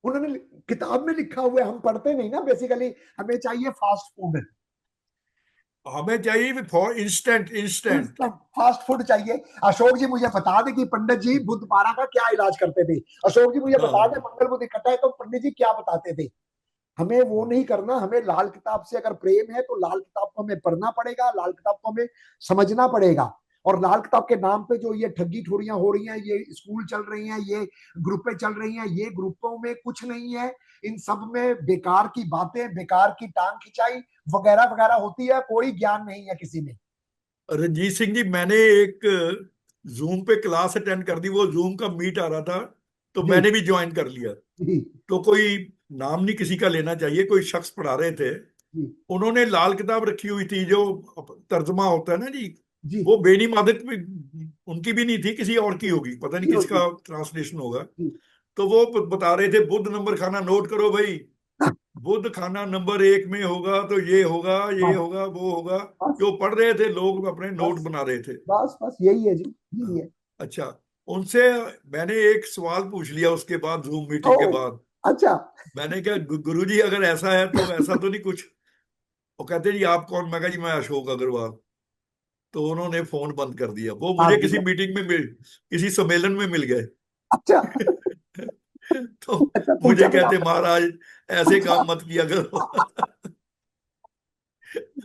उन्होंने किताब में लिखा हुआ है, हम पढ़ते नहीं ना बेसिकली। हमें चाहिए फास्ट फूड, हमें चाहिए for instant, instant. Instant fast food चाहिए। अशोक जी मुझे बता दे कि पंडित जी बुध बारह का क्या इलाज करते थे। अशोक जी मुझे बता दे, हाँ मंगल बुध इकट्ठा है तो पंडित जी क्या बताते थे। हमें वो नहीं करना। हमें लाल किताब से अगर प्रेम है तो लाल किताब को हमें पढ़ना पड़ेगा, लाल किताब को हमें समझना पड़ेगा। और लाल किताब के नाम पे जो ये ठगी ठोरियां हो रही हैं, ये स्कूल चल रही हैं, ये ग्रुपें चल रही हैं, ये ग्रुपों में कुछ नहीं है। इन सब में बेकार की बातें, बेकार की टांग खिंचाई वगैरह वगैरह होती है, कोई ज्ञान नहीं है किसी में। रंजीत सिंह जी, मैंने एक जूम पे क्लास अटेंड कर दी, वो जूम का मीट आ रहा था, तो जी मैंने भी ज्वाइन कर लिया। जी तो कोई नाम नहीं किसी का लेना चाहिए, कोई शख्स पढ़ा रहे थे। जी उन्होंने लाल किताब रखी हुई थी, जो तर्जमा होता है ना जी, जी वो बेनी मादक भी उनकी भी नहीं थी, किसी और की होगी, पता नहीं जी होगी किसका ट्रांसलेशन होगा। जी तो वो बता रहे थे बुध नंबर खाना नोट करो भाई, बुध खाना नंबर 1 में होगा तो ये होगा, ये बस होगा, वो होगा। बस जो पढ़ रहे थे लोग अपने नोट बस बना रहे थे। बस बस यही है जी, यही है। अच्छा, उनसे मैंने एक सवाल पूछ लिया उसके बाद, जूम ओ, मीटिंग के बाद। अच्छा। मैंने कहा गुरुजी अगर ऐसा है तो ऐसा तो नहीं कुछ? वो कहते जी आप कौन? मैं कहा जी मैं अशोक अग्रवाल। तो उन्होंने फोन बंद कर दिया, वो मुझे काट किसी दिया। मीटिंग में मिल, किसी सम्मेलन में मिल गए। अच्छा। तो अच्छा, मुझे पूछा भी कहते आपने? महाराज ऐसे अच्छा, काम मत किया करो।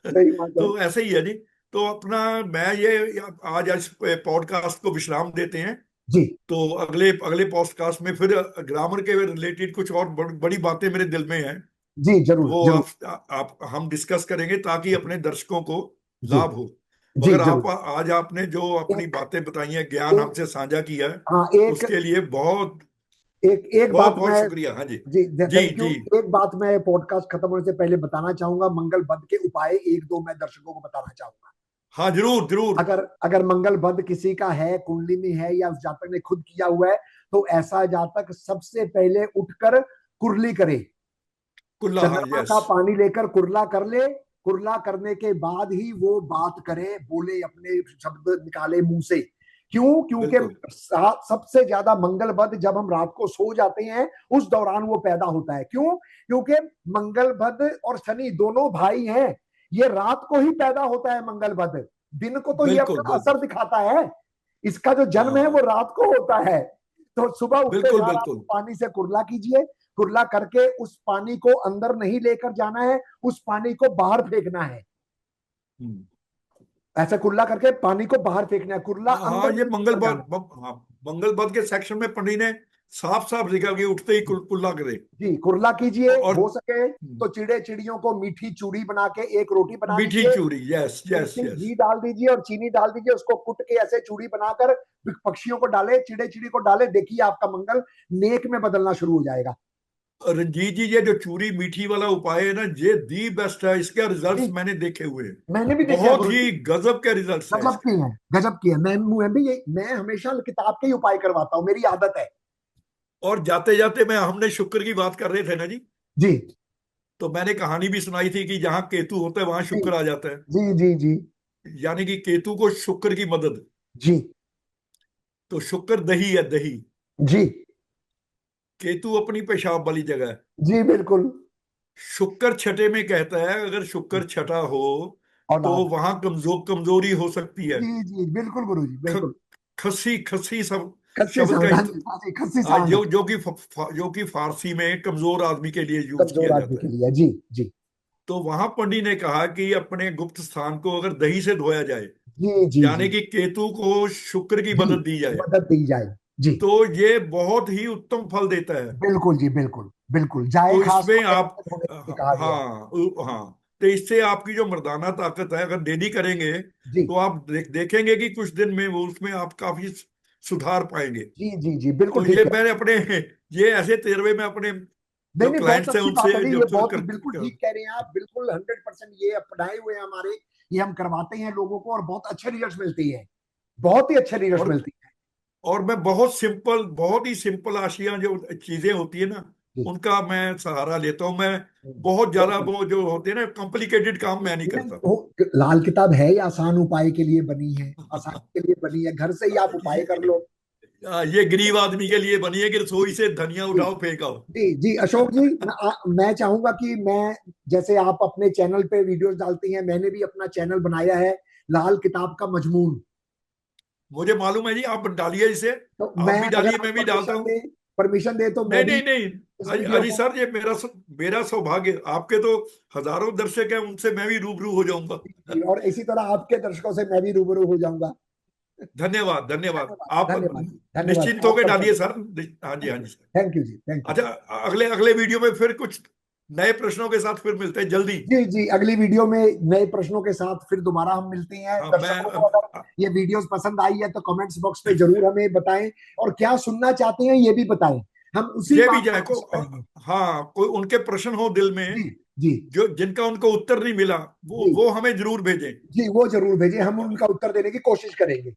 सही बात है। तो ऐसे ही है जी। तो अपना मैं ये आज आज पॉडकास्ट को विश्राम देते हैं। जी तो अगले अगले पॉडकास्ट में फिर ग्रामर के रिलेटेड कुछ और बड़ी बातें मेरे दिल में हैं, जी, जरूर वो जरूर। आप हम डिस्कस करेंगे ताकि अपने दर्शकों को जी लाभ हो। जी मगर आप जरूर। आज आपने जो अपनी एक बातें बताई हैं, ज्ञान एक हमसे साझा किया है, हाँ, एक उसके लिए बहुत एक एक बहुत बात बहुत मैं, शुक्रिया। हाँ जी। जी जी थैंक यू। जी। एक बात मैं पॉडकास्ट खत्म होने से पहले बताना चाहूंगा, मंगल बध के उपाय एक दो मैं दर्शकों को बताना चाहूंगा। हाँ जरूर जरूर। अगर अगर मंगल बध किसी का है, कुंडली में है या उस जातक ने खुद किया हुआ है, तो ऐसा जातक सबसे पहले उठकर कुर्ली करे। कुल्ला, हाँ चंद्रमा यस। का पानी लेकर कुर्ला कर ले। कुर्ला करने के बाद ही वो बात करे, बोले, अपने शब्द निकाले मुंह से। क्यों? क्योंकि बिल्कुल सबसे ज्यादा मंगल बध जब हम रात को सो जाते हैं, उस दौरान वो पैदा होता है। क्यों? क्योंकि मंगल बध और शनि दोनों भाई हैं। ये रात को ही पैदा होता है मंगल बध। दिन को तो ये बिल्कुल अपना बिल्कुल। असर दिखाता है। इसका जो जन्म है वो हाँ रात को होता है। तो सुबह उठते बिल्कुल सार आप बिल्कुल। पानी से कुर्ला कीजिए। कुर्ला करके उस पानी को अंदर नहीं लेकर जाना है, उस पानी को बाहर फेंकना है। हम्म। ऐसा कुर्ला करके पानी को बाहर फेंकना है, कुर्ला हाँ हाँ, अंदर ये नहीं लेकर जाना। हाँ मंगल बद के सेक्शन में पंडित ने साफ साफ लिखा कि उठते ही जी कुल्ला करे। जी, कुर्ला कीजिए। और हो सके तो चिड़े चिड़ियों को मीठी चूड़ी बना के एक रोटी बना मीठी लीजिए। चूड़ी, यस यस बिल्कुल यस। घी डाल दीजिए और चीनी डाल दीजिए, उसको कुट के ऐसे चूड़ी बनाकर पक्षियों को डाले, चिड़े चिड़ी को डाले, देखिए आपका मंगल नेक में बदलना शुरू हो जाएगा। रंजीत जी, ये जो चूरी मीठी वाला उपाय है ना, ये दी बेस्ट है। इसके रिजल्ट्स जी, मैंने देखे हुए हैं, मैंने भी देखा है बहुत गुरु जी। ही गजब के रिजल्ट्स हैं गजब इसके। की है, गजब की है। मैं भी मैं हमेशा किताब के ही उपाय करवाता हूँ, मेरी आदत है। और जाते जाते मैं हमने शुक्र की बात कर रहे थे ना जी, जी तो मैंने कहानी भी सुनाई थी कि जहां केतु होता है वहां जी शुक्र आ जाता है। जी जी जी यानी कि केतु को शुक्र की मदद। जी तो शुक्र दही है, दही। जी केतु अपनी पेशाब वाली जगह है। जी बिल्कुल। शुक्र छठे में कहता है अगर शुक्र छठा हो तो औलाद। वहां कमजोरी हो सकती है। जी जी बिल्कुल गुरु जी, ख, बिल्कुल। खसी खसी सब खस्सी शब्द का सांड, हाँ जी, हाँ जी, खस्सी सांड। जो कि फारसी में कमजोर आदमी के लिए यूज किया कमजोर आदमी जाता के है। लिए, जी जी तो वहां पंडित ने कहा कि अपने गुप्त स्थान को अगर दही से धोया जाए, जी जी यानी जी कि केतु को शुक्र की जी, मदद दी जाए, मदद दी जाए। जी तो ये बहुत ही उत्तम फल देता है। बिल्कुल जी, बिल्कुल बिल्कुल, जाए तो खास इसमें को दही आप से धोने के लिए कहा गया है। हाँ हाँ, तो इससे आपकी जो मर्दाना ताकत है, अगर डेली करेंगे जी तो आप देखेंगे कि कुछ दिन में वो उसमें आप काफी सुधार पाएंगे। जी जी जी बिल्कुल तो ठीक ये है। मैंने अपने ये ऐसे तजर्बे में अपने नहीं जो नहीं, बहुत क्लाइंट्स हैं अच्छी बात है उनसे जी, ये जब बहुत बिल्कुल ठीक कह रहे हैं आप, बिल्कुल 100% ये अपनाए हुए हैं हमारे। ये हम करवाते हैं लोगों को और बहुत अच्छे रिजल्ट मिलते हैं, बहुत ही अच्छे रिजल्ट और मिलते और मैं बहुत ही सिंपल आशियां जो चीजें होती है ना, हैं। उनका मैं सहारा लेता हूँ। मैं जी बहुत ज्यादा बिल्कुल। वो जो होते हैं ना कॉम्प्लिकेटेड काम मैं नहीं नहीं, करता। वो लाल किताब है, ये आसान उपाय के लिए बनी है, आसान के लिए बनी है, घर से ही आप उपाय कर लो। ये गरीब आदमी के लिए बनी है कि रसोई से धनिया जी उठाओ फेंकाओ। जी जी, अशोक जी, मैं चाहूंगा कि मैं, जैसे आप अपने चैनल पे वीडियोस डालती हैं, मैंने भी अपना चैनल बनाया है, लाल किताब का मजमून। मुझे मालूम है जी, आप डालिए इसे। तो आप मैं, भी अगर डालिए, आप मैं भी डालता हूँ। परमिशन दे तो मैं नहीं भी नहीं नहीं, इस अजी वीडियो अजी को, सर, ये मेरा सौभाग्य। आपके तो हजारों दर्शक हैं, उनसे मैं भी रूबरू हो जाऊंगा। और इसी तरह आपके दर्शकों से मैं भी रूबरू हो जाऊंगा। धन्यवाद धन्यवाद। धन्यवाद आप धन्यवाद धन्यवाद, निश्चिंत होकर आपका डालिए समय। सर। हाँ जी, हाँ जी सर। थैंक यू जी, थैंक यू। अच्छा, अगले अगले वीडियो में फिर कुछ नए प्रश्नों के साथ फिर मिलते हैं जल्दी। जी जी, अगली वीडियो में नए प्रश्नों के साथ फिर दोबारा हम मिलते हैं। हाँ मैं दर्शकों को अगर ये वीडियोस पसंद आई है तो कमेंट्स बॉक्स में जरूर हमें बताएं, और क्या सुनना चाहते हैं ये भी बताएं, हम उसी ये भी बात पर जाए को कोशिश करेंगे। हाँ, कोई उनके प्रश्न हो दिल जी में जी जो जिनका उनको उत्तर नहीं मिला, जी वो हमें जरूर भेजें। जी, वो जरूर भेजें, हम उनका उत्तर देने की कोशिश करेंगे।